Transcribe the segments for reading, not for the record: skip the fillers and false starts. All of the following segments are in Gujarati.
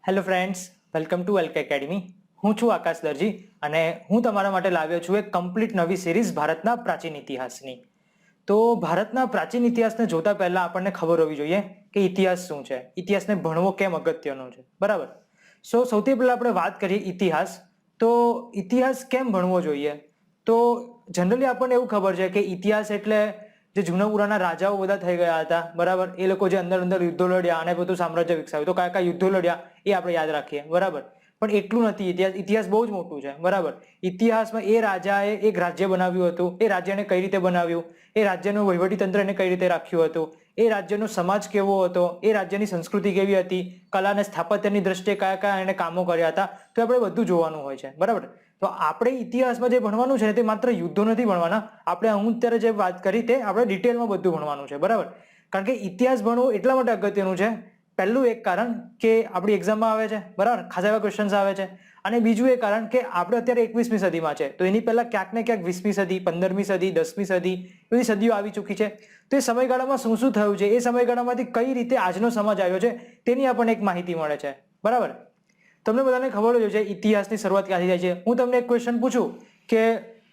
Hello friends, welcome to LK academy. હું છું આકાશ દરજી અને હું તમારા માટે લાવ્યો છું એક કમ્પ્લીટ નવી સિરીઝ ભારતના પ્રાચીન ઇતિહાસની. તો ભારતના પ્રાચીન ઇતિહાસને જોતા પહેલા આપણને ખબર હોવી જોઈએ કે ઇતિહાસ શું છે, ઇતિહાસને ભણવો કેમ અગત્યનો છે, બરાબર? સૌથી પહેલા આપણે વાત કરીએ ઇતિહાસ. તો ઇતિહાસ કેમ ભણવો જોઈએ? તો જનરલી આપણને એવું ખબર છે કે ઇતિહાસ એટલે જે જૂના પુરાના રાજાઓ બધા થઈ ગયા હતા, બરાબર, એ લોકો જે અંદર અંદર યુદ્ધો લડ્યા અને બધું સામ્રાજ્ય વિકસાવ્યું, તો કયા કયા યુદ્ધો લડ્યા એ આપણે યાદ રાખીએ, બરાબર. પણ એટલું નથી. ઇતિહાસ બહુ જ મોટું છે, બરાબર. ઇતિહાસમાં એ રાજાએ એક રાજ્ય બનાવ્યું હતું, એ રાજ્યને કઈ રીતે બનાવ્યું, એ રાજ્યનું વહીવટી તંત્ર એને કઈ રીતે રાખ્યું હતું, એ રાજ્યનો સમાજ કેવો હતો, એ રાજ્યની સંસ્કૃતિ કેવી હતી, કલા અને સ્થાપત્યની દ્રષ્ટિએ કયા કયા એને કામો કર્યા હતા, તો આપણે બધું જોવાનું હોય છે, બરાબર. તો આપણે ઇતિહાસમાં જે ભણવાનું છે તે માત્ર યુદ્ધો નથી ભણવાના. આપણે હું અત્યારે જે વાત કરી તે આપણે ડિટેલમાં બધું ભણવાનું છે, બરાબર. કારણ કે ઇતિહાસ ભણવું એટલા માટે અગત્યનું છે. પહેલું એક કારણ કે આપણી એક્ઝામમાં આવે છે, બરાબર, ખાસ એવા ક્વેશ્ચન્સ આવે છે. અને બીજું એ કારણ કે આપણે અત્યારે 21મી સદીમાં છે, તો એની પહેલા ક્યાંક ને ક્યાંક 20મી સદી, 15મી સદી, 10મી સદી બધી સદીઓ આવી ચૂકી છે. તો એ સમયગાળામાં શું શું થયું છે, એ સમયગાળામાંથી કઈ રીતે આજનો સમાજ આવ્યો છે તેની આપણને એક માહિતી મળે છે, બરાબર. તમને બધાને ખબર જ છે ઇતિહાસની શરૂઆત ક્યાંથી થાય છે. હું તમને એક ક્વેશ્ચન પૂછું કે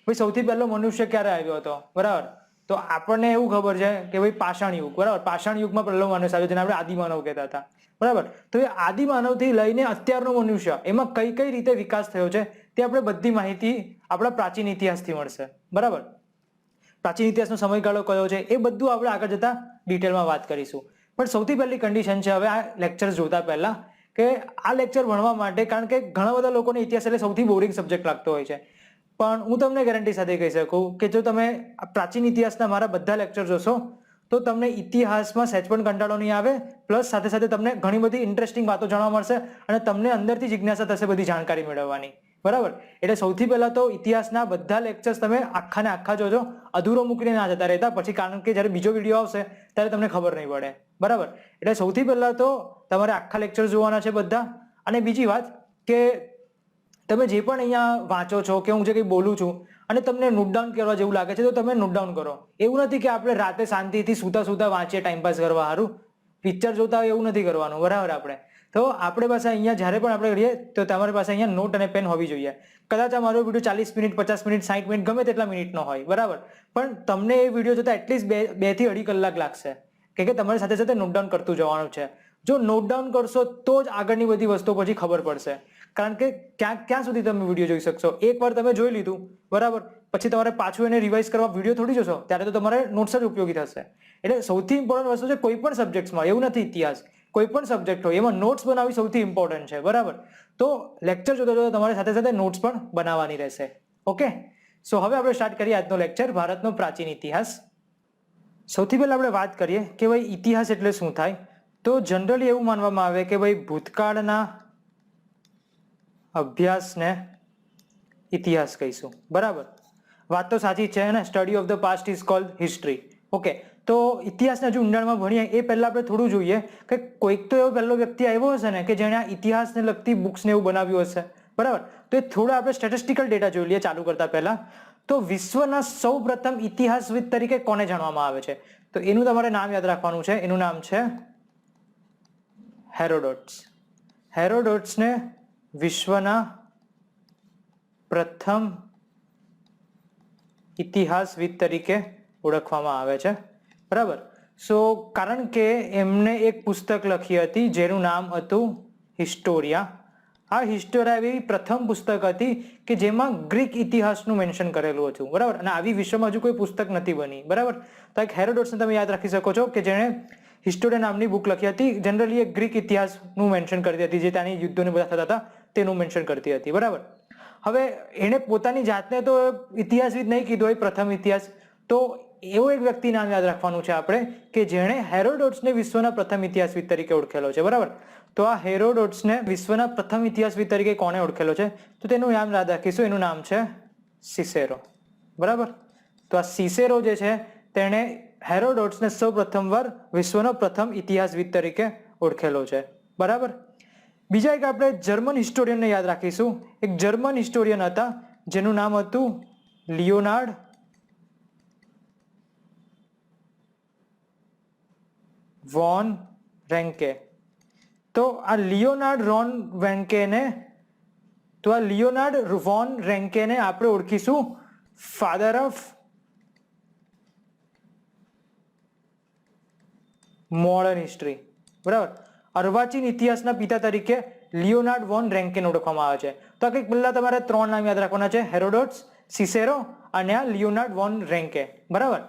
ભાઈ સૌથી પહેલો મનુષ્ય ક્યારે આવ્યો હતો, બરાબર, તો આપણને એવું ખબર છે કે ભાઈ પાષાણ યુગ, બરાબર. પાષાણ યુગમાં પહેલો મનુષ્ય આવ્યો જેને આપણે આદિમાનવ કહેતા હતા, બરાબર. તો એ આદિમાનવથી લઈને અત્યારનો મનુષ્ય એમાં કઈ કઈ રીતે વિકાસ થયો છે તે આપણે બધી માહિતી આપણા પ્રાચીન ઇતિહાસથી મળશે, બરાબર. પ્રાચીન ઇતિહાસનો સમયગાળો કયો છે એ બધું આપણે આગળ જતા ડિટેલમાં વાત કરીશું. પણ સૌથી પહેલી કન્ડિશન છે હવે આ લેક્ચર જોતા પહેલા કે આ લેક્ચર ભણવા માટે, કારણ કે ઘણા બધા લોકોને ઇતિહાસ એટલે સૌથી બોરિંગ સબ્જેક્ટ લાગતો હોય છે. પણ હું તમને ગેરંટી સાથે કહી શકું કે જો તમે પ્રાચીન ઇતિહાસના મારા બધા લેક્ચર જોશો તો તમને ઇતિહાસમાં સહેજ પણ કંટાળો નહીં આવે. પ્લસ સાથે સાથે તમને ઘણી બધી ઇન્ટરેસ્ટિંગ વાતો જાણવા મળશે અને તમને અંદરથી જિજ્ઞાસા થશે બધી જાણકારી મેળવવાની, બરાબર. એટલે સૌથી પહેલા તો ઇતિહાસના બધા લેક્ચર્સ તમે આખા ને આખા જોજો, અધૂરો મૂકીને ના જતા રહેતા પછી, કારણ કે જ્યારે બીજો વિડીયો આવશે ત્યારે તમને ખબર નહીં પડે, બરાબર. એટલે સૌથી પહેલા તો તમારે આખા લેક્ચર જોવાના છે બધા. અને બીજી વાત કે તમે જે પણ અહીંયા વાંચો છો કે હું જે કંઈ બોલું છું અને તમને નોટ ડાઉન કરવા જેવું લાગે છે તો તમે નોટ ડાઉન કરો. એવું નથી કે આપણે રાતે શાંતિથી સૂતા સૂતા વાંચીએ ટાઈમપાસ કરવા સારું, પિક્ચર જોતા હોય એવું નથી કરવાનું, બરાબર. આપણે પાસે અહીંયા જ્યારે પણ આપણે કરીએ તો તમારી પાસે અહીંયા નોટ અને પેન હોવી જોઈએ. કદાચ આ મારો વિડીયો 40 મિનિટ, 50 મિનિટ, 60 મિનિટ ગમે તેટલા મિનિટનો હોય, બરાબર, પણ તમને એ વિડીયો જોતા એટલીસ્ટ 2 થી 2.5 કલાક લાગશે, કે તમારી સાથે સાથે નોટ ડાઉન કરતું જવાનું છે. જો નોટ ડાઉન કરશો તો જ આગળની બધી વસ્તુઓ પછી ખબર પડશે. કારણ કે ક્યાં સુધી તમે વિડીયો જોઈ શકશો? એકવાર તમે જોઈ લીધું, બરાબર, પછી તમારે પાછું એને રિવાઇઝ કરવા વિડીયો થોડી જોશો, ત્યારે તો તમારે નોટ્સ જ ઉપયોગી થશે. એટલે સૌથી ઇમ્પોર્ટન્ટ વસ્તુ છે કોઈ પણ સબ્જેક્ટમાં, એવું નથી ઇતિહાસ, કોઈ પણ સબ્જેક્ટ હોય એમાં નોટ્સ બનાવવી સૌથી ઇમ્પોર્ટન્ટ છે, બરાબર. તો લેક્ચર જોતા જોતા તમારી સાથે સાથે નોટ્સ પણ બનાવવાની રહેશે. ઓકે, સો હવે આપણે સ્ટાર્ટ કરીએ આજનો લેક્ચર, ભારતનો પ્રાચીન ઇતિહાસ. સૌથી પહેલા આપણે વાત કરીએ કે ભાઈ ઇતિહાસ એટલે શું થાય. તો જનરલી એવું માનવામાં આવે કે ભાઈ ભૂતકાળના અભ્યાસને ઇતિહાસ કહીશું, બરાબર. વાત તો સાચી છે ને, study of the past is called history. Okay, તો ઇતિહાસના જો ઊંડાણમાં ભણીએ એ પહેલા આપણે થોડું જોઈએ કે કોઈક તો એવો પહેલો વ્યક્તિ આવ્યો હશે ને કે જેણે આ ઇતિહાસને લગતી બુક્સને એવું બનાવ્યું હશે, બરાબર. તો એ થોડા આપણે સ્ટેટિસ્ટિકલ ડેટા જોઈ લઈએ ચાલુ કરતા પહેલા. તો વિશ્વના સૌ પ્રથમ ઇતિહાસવિદ તરીકે કોને જાણવામાં આવે છે? તો એનું તમારે નામ યાદ રાખવાનું છે. એનું નામ છે હેરોડોટ્સ. હેરોડોટ્સને વિશ્વના પ્રથમ ઇતિહાસવિદ તરીકે ઓળખવામાં આવે છે, બરાબર. કારણ કે એમને એક પુસ્તક લખી હતી જેનું નામ હતું હિસ્ટોરિયા. આ હિસ્ટોરિયા એવી પ્રથમ પુસ્તક હતી કે જેમાં ગ્રીક ઇતિહાસનું મેન્શન કરેલું હતું, બરાબર. અને આવી વિશ્વમાં હજુ કોઈ પુસ્તક નથી બની, બરાબર. તો એક હેરોડોટ્સને તમે યાદ રાખી શકો છો કે જેણે હિસ્ટોરિયા નામની બુક લખી હતી. જનરલી એક ગ્રીક ઇતિહાસનું મેન્શન કરતી હતી, જે ત્યાંની યુદ્ધોને બધા થતા હતા તેનું મેન્શન કરતી હતી, બરાબર. હવે એને પોતાની જાતને તો ઇતિહાસવિદ નહીં કીધું હોય પ્રથમ ઇતિહાસ, તો એવો એક વ્યક્તિ નામ યાદ રાખવાનું છે આપણે કે જેણે હેરોડોટ્સને વિશ્વના પ્રથમ ઇતિહાસવિદ તરીકે ઓળખેલો છે, બરાબર. તો આ હેરોડોટ્સને વિશ્વના પ્રથમ ઇતિહાસવિદ તરીકે કોને ઓળખેલો છે? તો તેનું નામ યાદ રાખીશું. એનું નામ છે સિસેરો, બરાબર. તો આ સિસેરો જે છે તેણે હેરોડોટ્સને સૌ પ્રથમવાર વિશ્વનો પ્રથમ ઇતિહાસવિદ તરીકે ઓળખેલો છે, બરાબર. બીજા એક આપણે જર્મન હિસ્ટોરિયનને યાદ રાખીશું. એક જર્મન હિસ્ટોરિયન હતા જેનું નામ હતું લિયોનાર્ડ વોન રેન્કે. તો આ લિયોનાર્ડ વોન રેન્કેને આપણે ઓળખીશું ફાધર ઓફ મોડર્ન હિસ્ટ્રી, બરાબર. અર્વાચીન ઇતિહાસના પિતા તરીકે લિયોનાર્ડ વોન રેન્કેન ઓળખવામાં આવે છે. તો આ કંઈક પહેલા તમારે 3 નામ યાદ રાખવાના છે, હેરોડોટ્સ, સિસેરો અને આ લિયોનાર્ડ વોન રેન્કે, બરાબર.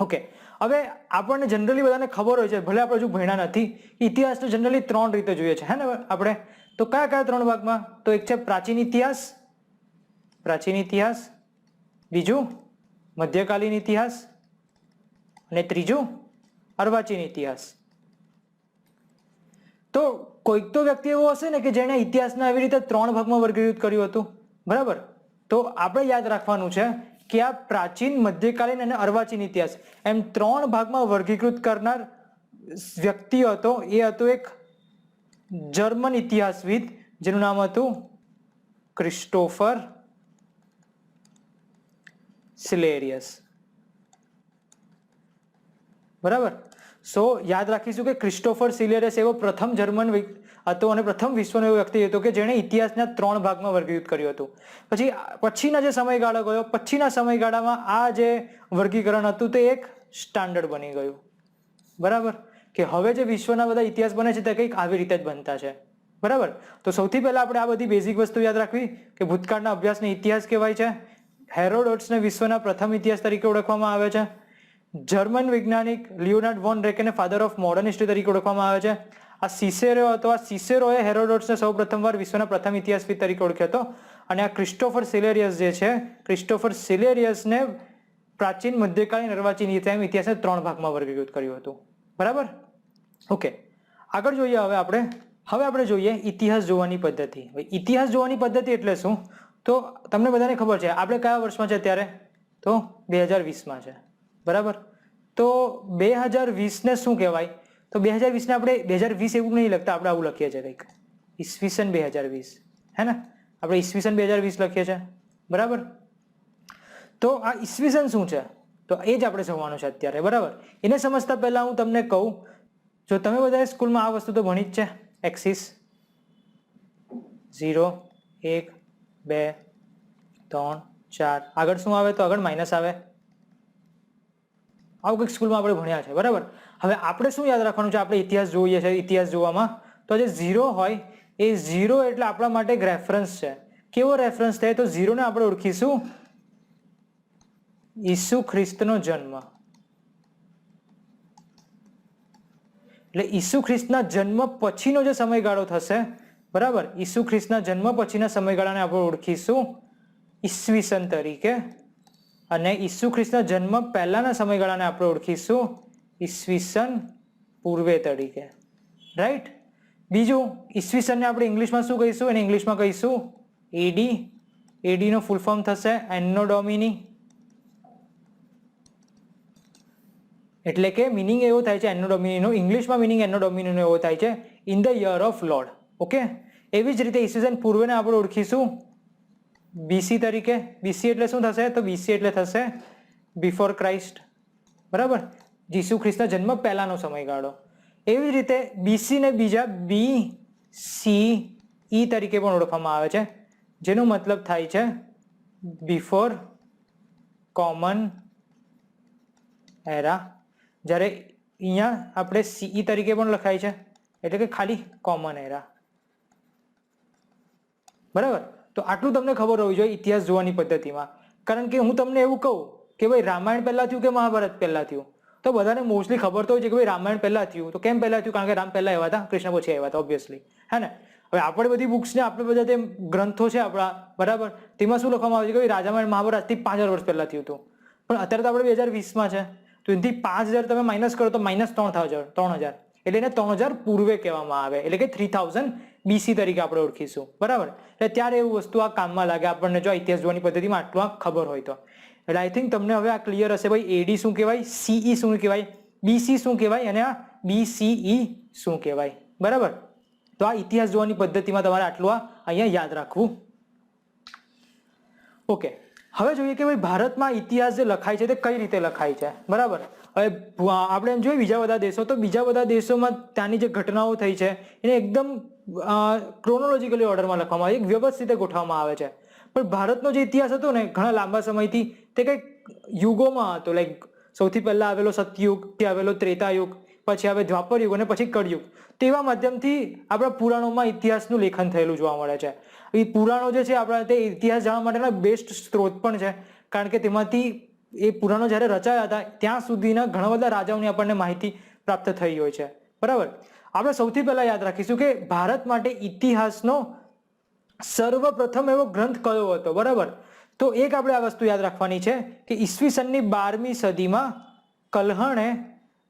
ઓકે, હવે આપણને જનરલી બધાને ખબર હોય છે, ભલે આપણે હજુ ભણ્યા નથી, ઇતિહાસ તો જનરલી 3 રીતે જોઈએ છે, હે ને આપણે. તો કયા કયા 3 ભાગમાં? તો એક છે પ્રાચીન ઇતિહાસ, બીજું મધ્યકાલીન ઇતિહાસ અને ત્રીજું અર્વાચીન ઇતિહાસ. તો કોઈક તો વ્યક્તિ એવો હશે ને કે જેણે ઇતિહાસને આવી રીતે 3 ભાગમાં વર્ગીકૃત કર્યું હતું, બરાબર. તો આપણે યાદ રાખવાનું છે કે આ પ્રાચીન, મધ્યકાલીન અને અર્વાચીન ઇતિહાસ એમ 3 ભાગમાં વર્ગીકૃત કરનાર વ્યક્તિ હતો. એ હતો એક જર્મન ઇતિહાસવિદ જેનું નામ હતું ક્રિસ્ટોફર સિલેરિયસ, બરાબર. સો યાદ રાખીશું કે ક્રિસ્ટોફર સિલેરિયસ એવો પ્રથમ જર્મન હતો અને પ્રથમ વિશ્વનો એવો વ્યક્તિ હતો કે જેણે ઇતિહાસના 3 ભાગમાં વર્ગીકૃત કર્યું હતું. પછીના જે સમયગાળો ગયો, પછીના સમયગાળામાં આ જે વર્ગીકરણ હતું તે એક સ્ટાન્ડર્ડ બની ગયું, બરાબર. કે હવે જે વિશ્વના બધા ઇતિહાસ બને છે તે કંઈક આવી રીતે જ બનતા છે, બરાબર. તો સૌથી પહેલા આપણે આ બધી બેઝિક વસ્તુ યાદ રાખવી કે ભૂતકાળના અભ્યાસને ઇતિહાસ કહેવાય છે. હેરોડોટ્સને વિશ્વના પ્રથમ ઇતિહાસ તરીકે ઓળખવામાં આવે છે. જર્મન વૈજ્ઞાનિક લિયોનાર્ડ વોન રેન્કેને ફાધર ઓફ મોડર્ન હિસ્ટ્રી તરીકે ઓળખવામાં આવે છે. આ સિસેરો હતો, આ સિસેરોએ હેરોડોટ્સને સૌ પ્રથમવાર વિશ્વના પ્રથમ ઇતિહાસવિદ તરીકે ઓળખ્યો હતો. અને આ ક્રિસ્ટોફર સિલેરિયસ જે છે, ક્રિસ્ટોફર સિલેરિયસને પ્રાચીન, મધ્યકાલીન, અર્વાચીન ઇતિહાસને 3 ભાગમાં વર્ગીકૃત કર્યું હતું, બરાબર. ઓકે, આગળ જોઈએ. હવે આપણે જોઈએ ઇતિહાસ જોવાની પદ્ધતિ. ઇતિહાસ જોવાની પદ્ધતિ એટલે શું? તો તમને બધાને ખબર છે આપણે કયા વર્ષમાં છે અત્યારે? તો 2020માં છે, બરાબર. તો 2020ને શું કહેવાય? તો 2020ને આપણે 2020 એવું નહીં લખતા, આપણે આવું લખીએ છીએ કંઈક ઈસવીસન 2020, હે ને? આપણે ઈસવીસન 2020 લખીએ છીએ, બરાબર. તો આ ઈસવીસન શું છે? તો એ જ આપણે જોવાનું છે અત્યારે, બરાબર. એને સમજતા પહેલા હું તમને કહું, જો તમે બધા સ્કૂલમાં આ વસ્તુ તો ભણી જ છે, એક્સિસ 0 1 2 3 4, આગળ શું આવે? તો આગળ માઇનસ આવે. આવું કંઈક સ્કૂલમાં આપણે ભણ્યા છે, બરાબર. હવે આપણે શું યાદ રાખવાનું છે? આપણે ઇતિહાસ જોઈએ છે, ઇતિહાસ જોવામાં તો જે 0 હોય એ 0 એટલે આપણા માટે એક રેફરન્સ છે. કેવો રેફરન્સ થાય? તો 0 ને આપણે ઓળખીશું ઈસુ ખ્રિસ્તનો જન્મ. એટલે ઈસુ ખ્રિસ્તના જન્મ પછીનો જે સમયગાળો થશે, બરાબર, ઈસુ ખ્રિસ્તના જન્મ પછીના સમયગાળાને આપણે ઓળખીશું ઈસવીસન તરીકે. અને ઈસુ ખ્રિસ્તના જન્મ પહેલાના સમયગાળાને આપણે ઓળખીશું ઈસવીસન પૂર્વે તરીકે, રાઈટ. બીજું, ઈસવીસનને આપણે ઇંગ્લિશમાં શું કહીશું? એને ઇંગ્લિશમાં કહીશું એડી. એડીનો ફૂલ ફોર્મ થશે એન્નો ડોમિની. એટલે કે મિનિંગ એવો થાય છે એન્નો ડોમિનીનો, ઇંગ્લિશમાં મિનિંગ એન્નો ડોમિનીનો એવો થાય છે in the year of lord. Okay, એવી જ રીતે ઈસવીસન પૂર્વેને આપણે ઓળખીશું બીસી તરીકે. બીસી એટલે શું થશે? તો બીસી એટલે થશે બિફોર ક્રાઇસ્ટ, બરાબર, ઈસુ ખ્રિસ્તના જન્મ પહેલાનો સમયગાળો. એવી જ રીતે બીસી ને બીજા BCE તરીકે પણ ઓળખવામાં આવે છે, જેનો મતલબ થાય છે બિફોર કોમન એરા. જ્યારે અહીંયા આપણે CE તરીકે પણ લખાય છે, એટલે કે ખાલી કોમન એરા, બરાબર. તો આટલું તમને ખબર હોવી જોઈએ ઇતિહાસ જોવાની પદ્ધતિમાં. કારણ કે હું તમને એવું કહું કે ભાઈ રામાયણ પહેલા થયું કે મહાભારત પહેલા થયું, તો બધાને મોસ્ટલી ખબર તો હોય છે કે ભાઈ રામાયણ પહેલા થયું. તો કેમ પહેલા થયું? કારણ કે રામ પહેલા આવ્યા હતા, કૃષ્ણ પછી આવ્યા હતા, ઓબ્વિયસલી, હે ને. હવે આપણે બધી બુક્સ ને આપણે બધા જે ગ્રંથો છે આપણા, બરાબર, તેમાં શું લખવામાં આવે છે કે રામાયણ મહાભારત થી 5000 વર્ષ પહેલા થયું હતું. પણ અત્યારે તો આપણે 2020માં છે, તો એનાથી 5000 તમે માઇનસ કરો તો -3000, એટલે એને 3000 પૂર્વે કહેવામાં આવે, એટલે કે 3000 BC તરીકે આપણે ઓળખીશું, બરાબર. એટલે ત્યારે એવું વસ્તુ આ કામમાં લાગે આપણને, જો ઇતિહાસ જોવાની પદ્ધતિમાં આટલું ખબર હોય તો. એટલે આઈ થિંક તમને હવે આ ક્લિયર હશે ભાઈ એડી શું કહેવાય, CE શું કહેવાય, BC શું કહેવાય અને આ BCE શું કહેવાય, બરાબર. તો આ ઇતિહાસ જોવાની પદ્ધતિમાં તમારે આટલું અહીંયા યાદ રાખવું. ઓકે, હવે જોઈએ કે ભાઈ ભારતમાં ઇતિહાસ જે લખાય છે તે કઈ રીતે લખાય છે, બરાબર. હવે આપણે એમ જોઈએ બીજા બધા દેશો, તો બીજા બધા દેશોમાં ત્યાંની જે ઘટનાઓ થઈ છે એને એકદમ ક્રોનોલોજીકલી ઓર્ડરમાં લખવામાં આવે, એક વ્યવસ્થિત રીતે ગોઠવવામાં આવે છે. પણ ભારતનો જે ઇતિહાસ હતો ને ઘણા લાંબા સમયથી તે કંઈક યુગોમાં હતો. લાઈક સૌથી પહેલા આવેલો સતયુગ, પછી આવેલો ત્રેતાયુગ, પછી આવે દ્વાપર યુગ અને પછી કળયુગ. તેવા માધ્યમથી આપણા પુરાણોમાં ઇતિહાસનું લેખન થયેલું જોવા મળે છે. એ પુરાણો જે છે આપણા તે ઇતિહાસ જાણવા માટેના બેસ્ટ સ્ત્રોત પણ છે, કારણ કે તેમાંથી એ પુરાણો જ્યારે રચાયા હતા ત્યાં સુધીના ઘણા બધા રાજાઓની આપણને માહિતી પ્રાપ્ત થઈ હોય છે. બરાબર. આપણે સૌથી પહેલા યાદ રાખીશું કે ભારત માટે ઇતિહાસનો સર્વપ્રથમ એવો ગ્રંથ કયો હતો. બરાબર. તો એક આપણે આ વસ્તુ યાદ રાખવાની છે કે ઈસવીસનની 12મી સદીમાં કલ્હણે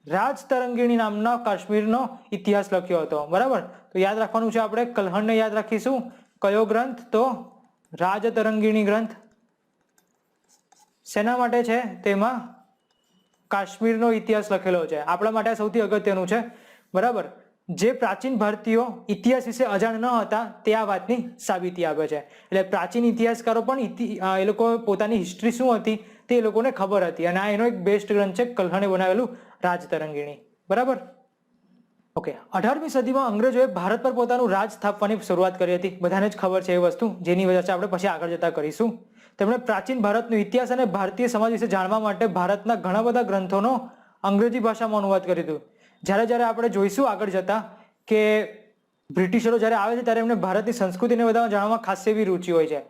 રાજતરંગીણી નામના કાશ્મીરનો ઇતિહાસ લખ્યો હતો. બરાબર. તો યાદ રાખવાનું છે આપણે, કલ્હણને યાદ રાખીશું. કયો ગ્રંથ? તો રાજતરંગીણી ગ્રંથ. શેના માટે છે? તેમાં કાશ્મીરનો ઇતિહાસ લખેલો છે. આપણા માટે સૌથી અગત્યનું છે. બરાબર. જે પ્રાચીન ભારતીયો ઇતિહાસ વિશે અજાણ ન હતા તે આ વાતની સાબિતી આપે છે. એટલે પ્રાચીન ઇતિહાસકારો પણ એ લોકો પોતાની હિસ્ટ્રી શું હતી તે એ લોકોને ખબર હતી, અને આ એનો એક બેસ્ટ ગ્રંથ છે, કલ્હણે બનાવેલું રાજતરંગીણી. બરાબર. ઓકે. 18મી સદીમાં અંગ્રેજોએ ભારત પર પોતાનું રાજ સ્થાપવાની શરૂઆત કરી હતી. બધાને જ ખબર છે એ વસ્તુ, જેની વજહ આપણે પછી આગળ જતા કરીશું. તેમણે પ્રાચીન ભારતનો ઇતિહાસ અને ભારતીય સમાજ વિશે જાણવા માટે ભારતના ઘણા બધા ગ્રંથોનો અંગ્રેજી ભાષામાં અનુવાદ કર્યું હતું. જ્યારે આપણે જોઈશું આગળ જતા કે બ્રિટિશરો જ્યારે આવે છે ત્યારે એમને ભારતની સંસ્કૃતિને બધા જાણવામાં ખાસ એવી રૂચિ હોય છે.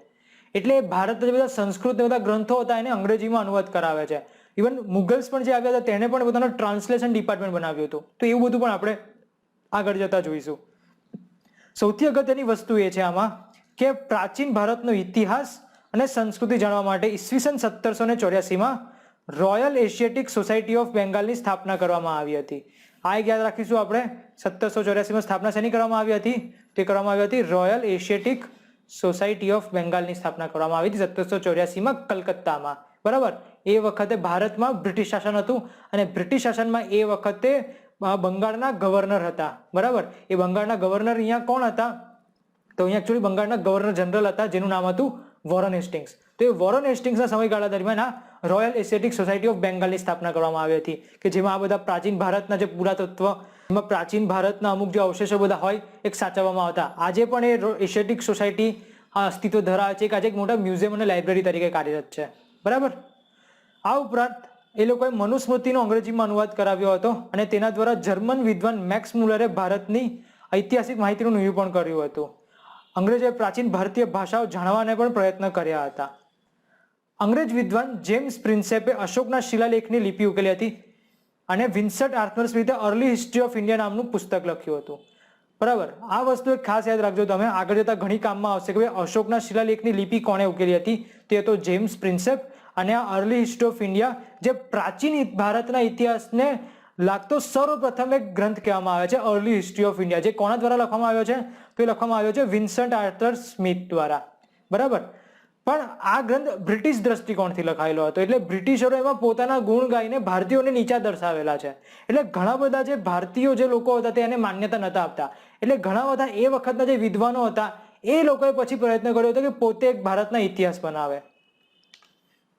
એટલે ભારતના જે બધા સંસ્કૃત બધા ગ્રંથો હતા એને અંગ્રેજીમાં અનુવાદ કરાવે છે. ઇવન મુગલ્સ પણ જે આવ્યા હતા તેને પણ પોતાનો ટ્રાન્સલેશન ડિપાર્ટમેન્ટ બનાવ્યું હતું. તો એવું બધું પણ આપણે આગળ જતા જોઈશું. સૌથી અગત્યની વસ્તુ એ છે આમાં કે પ્રાચીન ભારતનો ઇતિહાસ અને સંસ્કૃતિ જાણવા માટે ઈસવીસન 1784માં રોયલ એશિયાટિક સોસાયટી ઓફ બેંગાલની સ્થાપના કરવામાં આવી હતી. આ એક યાદ રાખીશું આપણે. 1784માં સ્થાપના શેની કરવામાં આવી હતી? તે કરવામાં આવી હતી રોયલ એશિયાટિક સોસાયટી ઓફ બેંગાલની સ્થાપના કરવામાં આવી હતી 1784માં કલકત્તામાં. બરાબર. એ વખતે ભારતમાં બ્રિટિશ શાસન હતું અને બ્રિટિશ શાસનમાં એ વખતે બંગાળના ગવર્નર હતા. બરાબર. એ બંગાળના ગવર્નર અહીંયા કોણ હતા? તો અહીંયા એકચ્યુઅલી બંગાળના ગવર્નર જનરલ હતા જેનું નામ હતું વોરન હેસ્ટિંગ્સ. તો એ વોરન હેસ્ટિંગ્સના સમયગાળા દરમિયાન આ રોયલ એશિયાટિક સોસાયટી ઓફ બેંગાલની સ્થાપના કરવામાં આવી હતી, કે જેમાં આ બધા પ્રાચીન ભારતના જે પુરાતત્વ, એમાં પ્રાચીન ભારતના અમુક જે અવશેષો બધા હોય એક સાચવવામાં આવતા. આજે પણ એ એશિયાટિક સોસાયટી અસ્તિત્વ ધરાવે છે, કે આજે એક મોટા મ્યુઝિયમ અને લાઇબ્રેરી તરીકે કાર્યરત છે. બરાબર. આ ઉપરાંત એ લોકોએ મનુસ્મૃતિનો અંગ્રેજીમાં અનુવાદ કરાવ્યો હતો અને તેના દ્વારા જર્મન વિદ્વાન મેક્સ મુલરે ભારતની ઐતિહાસિક માહિતીનું નિરૂપણ કર્યું હતું. અંગ્રેજોએ પ્રાચીન ભારતીય ભાષાઓ જાણવાને પણ પ્રયત્ન કર્યા હતા. અંગ્રેજ વિદ્વાન જેમ્સ પ્રિન્સેપે અશોકના શિલાલેખની લિપિ ઉકેલી હતી અને વિન્સન્ટ આર્થર સ્મિથે અર્લી હિસ્ટ્રી ઓફ ઇન્ડિયા નામનું પુસ્તક લખ્યું હતું. બરાબર. આ વસ્તુ એક ખાસ યાદ રાખજો તમે, આગળ જતા ઘણી કામમાં આવશે કે અશોકના શિલાલેખની લિપિ કોણે ઉકેલી હતી? તે હતો જેમ્સ પ્રિન્સેપ. અને આ અર્લી હિસ્ટ્રી ઓફ ઇન્ડિયા જે પ્રાચીન ભારતના ઇતિહાસને લાગતો સર્વપ્રથમ એક ગ્રંથ કહેવામાં આવે છે, અર્લી હિસ્ટ્રી ઓફ ઇન્ડિયા, જે કોના દ્વારા લખવામાં આવ્યો છે? તો એ લખવામાં આવ્યો છે વિન્સન્ટ આર્થર સ્મિથ દ્વારા. બરાબર. પણ આ ગ્રંથ બ્રિટિશ દ્રષ્ટિકોણથી લખાયેલો હતો, એટલે બ્રિટિશરો એમાં પોતાના ગુણ ગાઈને ભારતીયોને નીચા દર્શાવેલા છે. એટલે ઘણા બધા જે ભારતીયો જે લોકો હતા તેને માન્યતા નતા આપતા. એટલે ઘણા બધા એ વખતના જે વિદ્વાનો હતા એ લોકોએ પછી પ્રયત્ન કર્યો હતો કે પોતે એક ભારતના ઇતિહાસ બનાવે.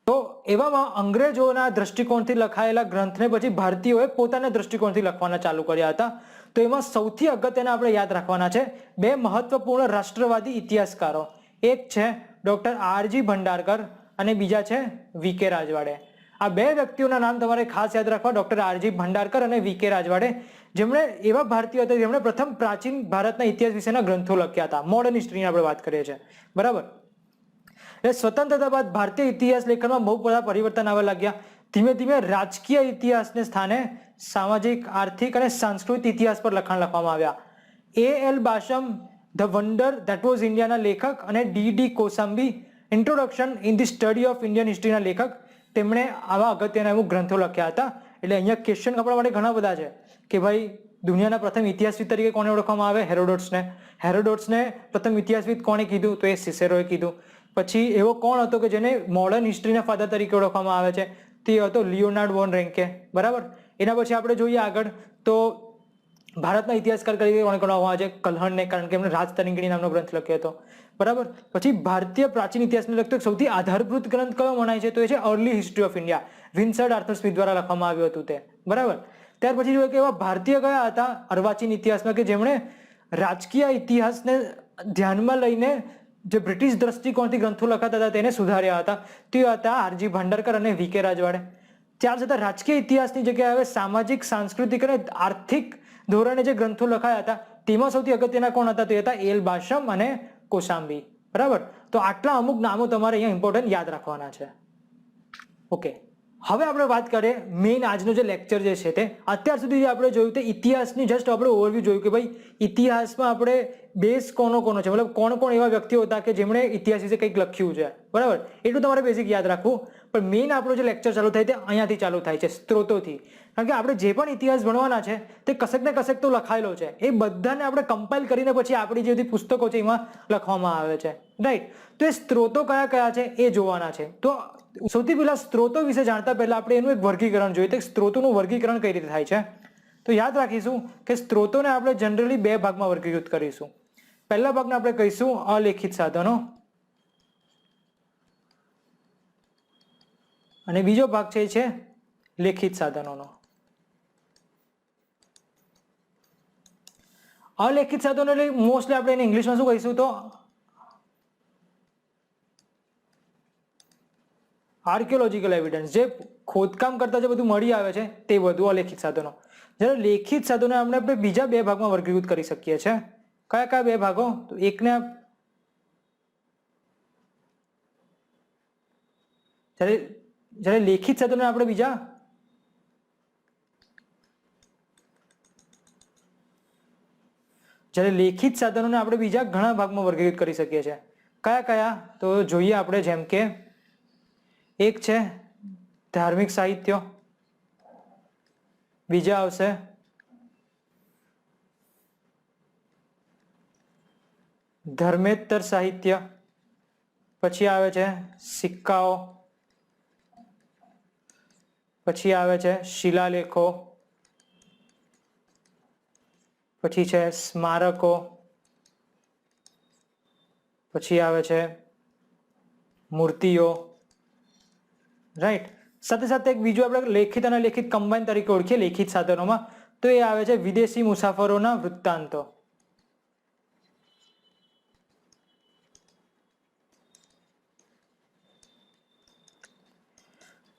તો એવામાં અંગ્રેજોના દ્રષ્ટિકોણથી લખાયેલા ગ્રંથને પછી ભારતીયોએ પોતાના દ્રષ્ટિકોણથી લખવાના ચાલુ કર્યા હતા. તો એમાં સૌથી અગત્યના આપણે યાદ રાખવાના છે બે મહત્વપૂર્ણ રાષ્ટ્રવાદી ઇતિહાસકારો. એક છે ડોક્ટર આરજી ભંડારકર અને બીજા છે વીકે રાજવાડે. આ બે વ્યક્તિઓના નામ તમારે ખાસ યાદ રાખવા, ડોક્ટર આરજી ભંડારકર અને વીકે રાજવાડે, જેમણે એવા ભારતીયો હતા જેમણે પ્રથમ પ્રાચીન ભારતના ઇતિહાસ વિશેના ગ્રંથો લખ્યા હતા. મોડર્ન હિસ્ટ્રીની આપણે વાત કરીએ છીએ. બરાબર. એટલે સ્વતંત્રતા બાદ ભારતીય ઇતિહાસ લેખનમાં બહુ બધા પરિવર્તન આવવા લાગ્યા. ધીમે ધીમે રાજકીય ઇતિહાસને સ્થાને સામાજિક, આર્થિક અને સાંસ્કૃતિક ઇતિહાસ પર લખાણ લખવામાં આવ્યા. A.L. Basham the wonder that was ઇન્ડિયાના લેખક અને D.D. Kosambi introduction in the study of Indian હિસ્ટ્રીના લેખક, તેમણે આવા અગત્યના અમુક ગ્રંથો લખ્યા હતા. એટલે અહીંયા ક્વેશ્ચન આપણા માટે ઘણા બધા છે કે ભાઈ દુનિયાના પ્રથમ ઇતિહાસવિદ તરીકે કોને ઓળખવામાં આવે? હેરોડોટ્સને. હેરોડોટ્સને પ્રથમ ઇતિહાસવિદ કોણે કીધું? તો એ સિસેરોએ કીધું. પછી એવો કોણ હતો કે જેને મોડર્ન હિસ્ટ્રીના ફાધર તરીકે ઓળખવામાં આવે છે? તે હતો લિયોનાર્ડ વોન રેન્કે. બરાબર. એના પછી આપણે જોઈએ આગળ તો ભારતના ઇતિહાસકાર તરીકે કોને ગણવામાં આવે છે? કલ્હણને, કારણ કે એમણે રાજતરંગીણી નામનો ગ્રંથ લખ્યો હતો. બરાબર. પછી ભારતીય પ્રાચીન ઇતિહાસને લગતો સૌથી આધારભૂત ગ્રંથ કયો મનાય છે? તો એ છે early history of India, Vincent Arthur Smith દ્વારા લખવામાં આવ્યું હતું તે, બરાબર. ત્યાર પછી જોઈએ કે એવા ભારતીય કયા હતા અર્વાચીન ઇતિહાસમાં કે જેમણે રાજકીય ઇતિહાસને ધ્યાનમાં લઈને જે બ્રિટિશ દ્રષ્ટિકોણથી ગ્રંથો લખાતા હતા તેને સુધાર્યા હતા. તે હતા આરજી ભાંડારકર અને વી કે રાજવાડે. ત્યાર છતાં રાજકીય ઇતિહાસની જગ્યાએ હવે સામાજિક, સાંસ્કૃતિક અને આર્થિક ધોરણે જે ગ્રંથો લખાયા હતા તેમાં સૌથી અગત્યના કોણ હતા? તે હતા એલ બાશમ અને કોસાંબી, બરાબર. તો આટલા અમુક નામો તમારે અહીંયા ઇમ્પોર્ટન્ટ યાદ રાખવાના છે. ઓકે, હવે આપણે વાત કરીએ મેઇન આજનો જે લેક્ચર જે છે તે અત્યાર સુધી જે આપણે જોયું તે ઇતિહાસની જસ્ટ આપણે ઓવરવ્યૂ જોયું કે ભાઈ ઇતિહાસમાં આપણે બેઝ કોનો છે, મતલબ કોણ કોણ એવા વ્યક્તિઓ હતા કે જેમણે ઇતિહાસ વિશે કંઈક લખ્યું છે, બરાબર. એટલું તમારે બેઝિક યાદ રાખવું. પણ મેઇન આપણો જે લેક્ચર ચાલુ થાય તે અહીંયાથી ચાલુ થાય છે, સ્ત્રોતોથી. કારણ કે આપણે જે પણ ઇતિહાસ ભણવાના છે તે કશેક ને કશેક તો લખાયેલો છે, એ બધાને આપણે કમ્પાઇલ કરીને પછી આપણી જે બધી પુસ્તકો છે એમાં લખવામાં આવે છે, રાઈટ. તો એ સ્ત્રોતો કયા કયા છે એ જોવાના છે. તો સૌથી પહેલા સ્ત્રોતો વિશે જાણતા પહેલા આપણે એનું એક વર્ગીકરણ જોઈએ, તો સ્ત્રોતોનું વર્ગીકરણ કઈ રીતે થાય છે. તો યાદ રાખીશું કે સ્ત્રોતોને આપણે જનરલી બે ભાગમાં વર્ગીકૃત કરીશું. પહેલા ભાગને આપણે કહીશું અલેખિત સાધનો અને બીજો ભાગ છે લેખિત સાધનોનો. અલેખિત સાધનો એટલે મોસ્ટલી આપણે એને ઇંગ્લિશમાં શું કહીશું? તો આર્કિયોલોજીકલ એવિડન્સ, જે ખોદકામ કરતા જે બધું મળી આવે છે તે બધું અલેખિત સાધનો. જ્યારે લેખિત સાધનો આપણે બીજા બે ભાગમાં વર્ગીકૃત કરી શકીએ છીએ. કયા કયા બે ભાગો? તો એકને જ્યારે લેખિત સાધનો આપણે બીજા ઘણા ભાગમાં વર્ગીકૃત કરી શકીએ છીએ. કયા કયા? તો જોઈએ આપણે. જેમ કે એક છે ધાર્મિક સાહિત્ય, બીજા આવશે ધર્મેતર સાહિત્ય, પછી આવે છે સિક્કાઓ, પછી આવે છે શિલાલેખો, પછી છે સ્મારકો, પછી આવે છે મૂર્તિઓ, રાઈટ. સાથે સાથે એક બીજું આપણે લેખિત અને લેખિત કમ્બાઈન તરીકે ઓળખીએ લેખિત સાધનોમાં, તો એ આવે છે વિદેશી મુસાફરોના વૃત્તાંતો.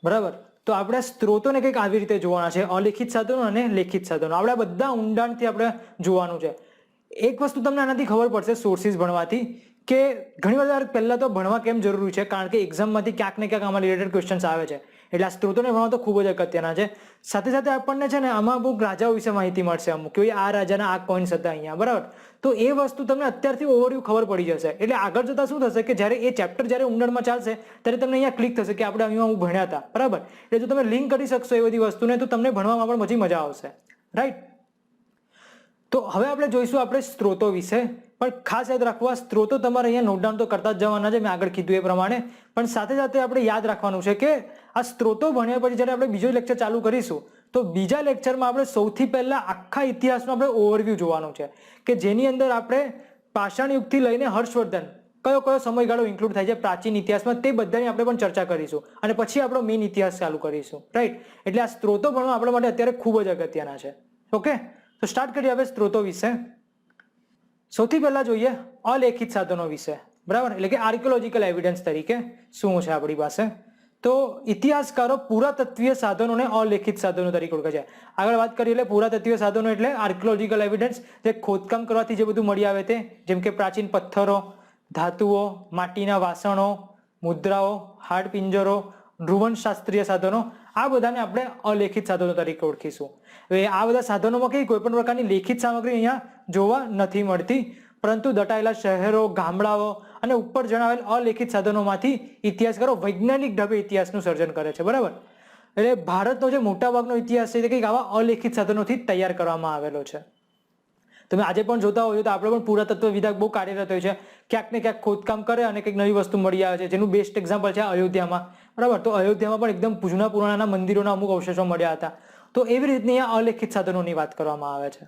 બરાબર. તો આપણે સ્ત્રોતોને કંઈક આવી રીતે જોવાના છે, અલેખિત સાધનો અને લેખિત સાધનો. આપણે બધા ઊંડાણથી આપણે જોવાનું છે. એક વસ્તુ તમને આનાથી ખબર પડશે સોર્સિસ ભણવાથી કે ઘણી વાર પહેલા તો ભણવા કેમ જરૂરી છે, કારણ કે એક્ઝામમાંથી ક્યાંક ને ક્યાંક આમાં રિલેટેડ ક્વેશ્ચન્સ આવે છે. એટલે આ સ્ત્રોતોને ભણવા તો ખૂબ જ અગત્યના છે. સાથે સાથે આપણને છે ને આમાં અમુક રાજાઓ વિશે માહિતી મળશે, અમુક કે આ રાજાના આ કોઈન્સ હતા અહીંયા, બરાબર. તો એ વસ્તુ તમને અત્યારથી ઓવરવ્યૂ ખબર પડી જશે. એટલે આગળ જતા શું થશે કે જ્યારે એ ચેપ્ટર જ્યારે ઊંડાણમાં ચાલશે ત્યારે તમને અહીંયા ક્લિક થશે કે આપણે અહીંયા હું ભણ્યા હતા, બરાબર. એટલે જો તમે લિંક કરી શકશો એ બધી વસ્તુને તો તમને ભણવામાં પણ પછી મજા આવશે, રાઈટ. તો હવે આપણે જોઈશું આપણે સ્ત્રોતો વિશે. પણ ખાસ યાદ રાખવા, સ્ત્રોતો તમારે અહીંયા નોટ ડાઉન તો કરતા જ જવાના છે, મેં આગળ કીધું એ પ્રમાણે. પણ સાથે સાથે આપણે યાદ રાખવાનું છે કે આ સ્ત્રોતો ભણ્યા પછી જ્યારે આપણે બીજો લેક્ચર ચાલુ કરીશું તો બીજા લેક્ચરમાં આપણે સૌથી પહેલા આખા ઇતિહાસનો આપણે ઓવરવ્યૂ જોવાનું છે, કે જેની અંદર આપણે પાષાણ યુગથી લઈને હર્ષવર્ધન કયો કયો સમયગાળો ઇન્ક્લુડ થાય છે પ્રાચીન ઇતિહાસમાં તે બધાની આપણે પણ ચર્ચા કરીશું અને પછી આપણો મેઇન ઇતિહાસ ચાલુ કરીશું, રાઈટ. એટલે આ સ્ત્રોતો ભણવા આપણા માટે અત્યારે ખૂબ જ અગત્યના છે. ઓકે, તો સ્ટાર્ટ કરીએ હવે સ્ત્રોતો વિશે. સૌથી પહેલા જોઈએ અલેખિત સાધનો વિશે, બરાબર. એટલે કે આર્કિયોલોજીકલ એવિડન્સ તરીકે શું છે આપણી પાસે. તો ઇતિહાસકારો પુરાતત્વીય સાધનોને અલેખિત સાધનો તરીકે ઓળખે છે. આગળ વાત કરીએ એટલે પુરાતત્વીય સાધનો એટલે આર્કિયોલોજીકલ એવિડન્સ, જે ખોદકામ કરવાથી જે બધું મળી આવે તે, જેમ કે પ્રાચીન પથ્થરો, ધાતુઓ, માટીના વાસણો, મુદ્રાઓ, હાડપિંજરો, નૃવંશશાસ્ત્રીય સાધનો, આ બધાને આપણે અલેખિત સાધનો તરીકે ઓળખીશું. હવે આ બધા સાધનોમાં કઈ કોઈ પણ પ્રકારની લેખિત સામગ્રી અહીંયા જોવા નથી મળતી, પરંતુ દટાયેલા શહેરો, ગામડાઓ અને ઉપર જણાવેલ અલેખિત સાધનોમાંથી ઇતિહાસકારો વૈજ્ઞાનિક ઢબે ઇતિહાસનું સર્જન કરે છે, બરાબર. એટલે ભારતનો જે મોટાભાગનો ઇતિહાસ છે તે કંઈક આવા અલેખિત સાધનોથી તૈયાર કરવામાં આવેલો છે. તમે આજે પણ જોતા હોય તો આપણે પણ પુરાતત્વ વિભાગ બહુ કાર્યરત હોય છે, ક્યાંક ને ક્યાંક ખોદકામ કરે અને કંઈક નવી વસ્તુ મળી આવે છે, જેનું બેસ્ટ એક્ઝામ્પલ છે અયોધ્યામાં, બરાબર. તો અયોધ્યામાં પણ એકદમ જૂના પુરાણા મંદિરોના અમુક અવશેષો મળ્યા હતા. તો એવી રીતની આ અલેખિત સાધનોની વાત કરવામાં આવે છે.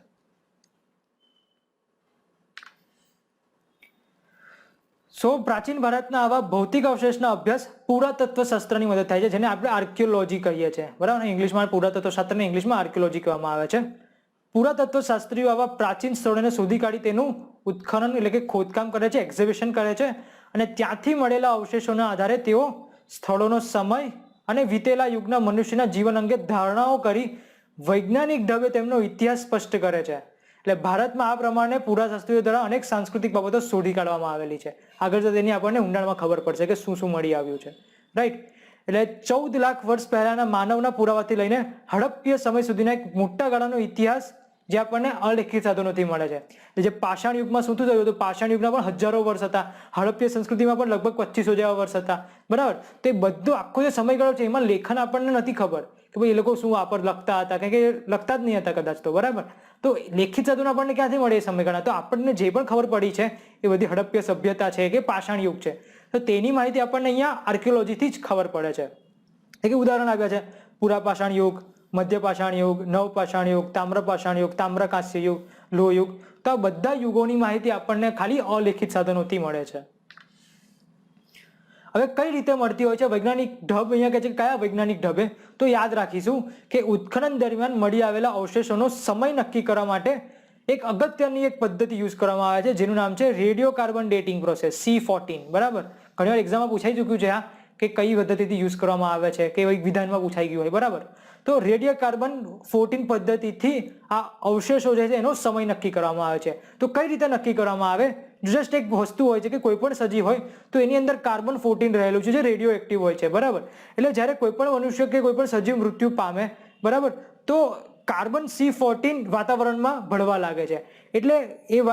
સો પ્રાચીન ભારતના આવા ભૌતિક અવશેષના અભ્યાસ પુરાતત્વ શાસ્ત્રની મદદ થાય છે, જેને આપણે આર્કિયોલોજી કહીએ છીએ, બરાબર. ઇંગ્લિશમાં પુરાતત્વ શાસ્ત્રને ઇંગ્લિશમાં આર્કિયોલોજી કહેવામાં આવે છે. પુરાતત્વ શાસ્ત્રીઓ આવા પ્રાચીન સ્થળોને શોધી કાઢી તેનું ઉત્ખનન એટલે કે ખોદકામ કરે છે, એક્ઝિબિશન કરે છે, અને ત્યાંથી મળેલા અવશેષોના આધારે તેઓ સ્થળોનો સમય અને વીતેલા યુગના મનુષ્યના જીવન અંગે ધારણાઓ કરી વૈજ્ઞાનિક ઢબે તેમનો ઇતિહાસ સ્પષ્ટ કરે છે. એટલે ભારતમાં આ પ્રમાણે પુરાશાસ્ત્રીઓ દ્વારા અનેક સાંસ્કૃતિક બાબતો શોધી કાઢવામાં આવેલી છે. આગળ તો તેની આપણને ઊંડાણમાં ખબર પડશે કે શું શું મળી આવ્યું છે, રાઈટ. એટલે 14 લાખ વર્ષ પહેલાના માનવના પુરાવાથી લઈને હડપ્પીય સમય સુધીના એક મોટા ગાળાનો ઇતિહાસ જે આપણને અલેખિત સાધનોથી મળે છે. જે પાષાણ યુગમાં શું થયું હતું, પાષાણ યુગના પણ હજારો વર્ષ હતા, હડપ્પીય સંસ્કૃતિમાં પણ લગભગ 2500 જેવા વર્ષ હતા, બરાબર. તો એ બધો આખો જે સમયગાળો છે એમાં લેખન આપણને નથી ખબર કે ભાઈ એ લોકો શું વાપર લખતા હતા, કારણ કે લખતા જ નહીં હતા કદાચ, તો બરાબર. તો લેખિત સાધનો આપણને ક્યાંથી મળે એ સમયગાળા? તો આપણને જે પણ ખબર પડી છે એ બધી હડપ્પીય સભ્યતા છે કે પાષાણ યુગ છે, તો તેની માહિતી આપણને અહીંયા આર્કિયોલોજીથી જ ખબર પડે છે. એક ઉદાહરણ આપ્યા છે, પુરા પાષાણ યુગ, મધ્ય પાષાણ યુગ, નવ પાષાણ યુગ, તામ્ર પાષાણ યુગ, તામ્ર કાંસ્ય યુગ, લોહ યુગ. તો આ બધા યુગોની માહિતી આપણને ખાલી અલેખિત સાધનોથી મળે છે. હવે કઈ રીતે મળતી હોય છે વૈજ્ઞાનિક ઢબ? અહીંયા કહે છે કયા વૈજ્ઞાનિક ઢબે? તો યાદ રાખીશું કે ઉત્ખનન દરમિયાન મળી આવેલા અવશેષોનો સમય નક્કી કરવા માટે એક અગત્યની એક પદ્ધતિ યુઝ કરવામાં આવે છે, જેનું નામ છે radio carbon dating process, C14, બરાબર. ઘણીવાર એક્ઝામમાં પૂછાઈ ચૂક્યું છે આ કે કઈ પદ્ધતિથી યુઝ કરવામાં આવે છે, કે વિધાનમાં પૂછાઈ ગયું હોય, બરાબર. તો રેડિયો કાર્બન 14 પદ્ધતિથી આ અવશેષો જે છે એનો સમય નક્કી કરવામાં આવે છે. તો કઈ રીતે નક્કી કરવામાં આવે? જસ્ટ એક વસ્તુ હોય છે કે કોઈ પણ સજીવ હોય તો એની અંદર કાર્બન 14 રહેલું છે જે રેડિયો એક્ટિવ હોય છે, બરાબર. એટલે જ્યારે કોઈ પણ મનુષ્ય કે કોઈ પણ સજીવ મૃત્યુ પામે, બરાબર, તો કાર્બન C14 વાતાવરણમાં ભળવા લાગે છે. એટલે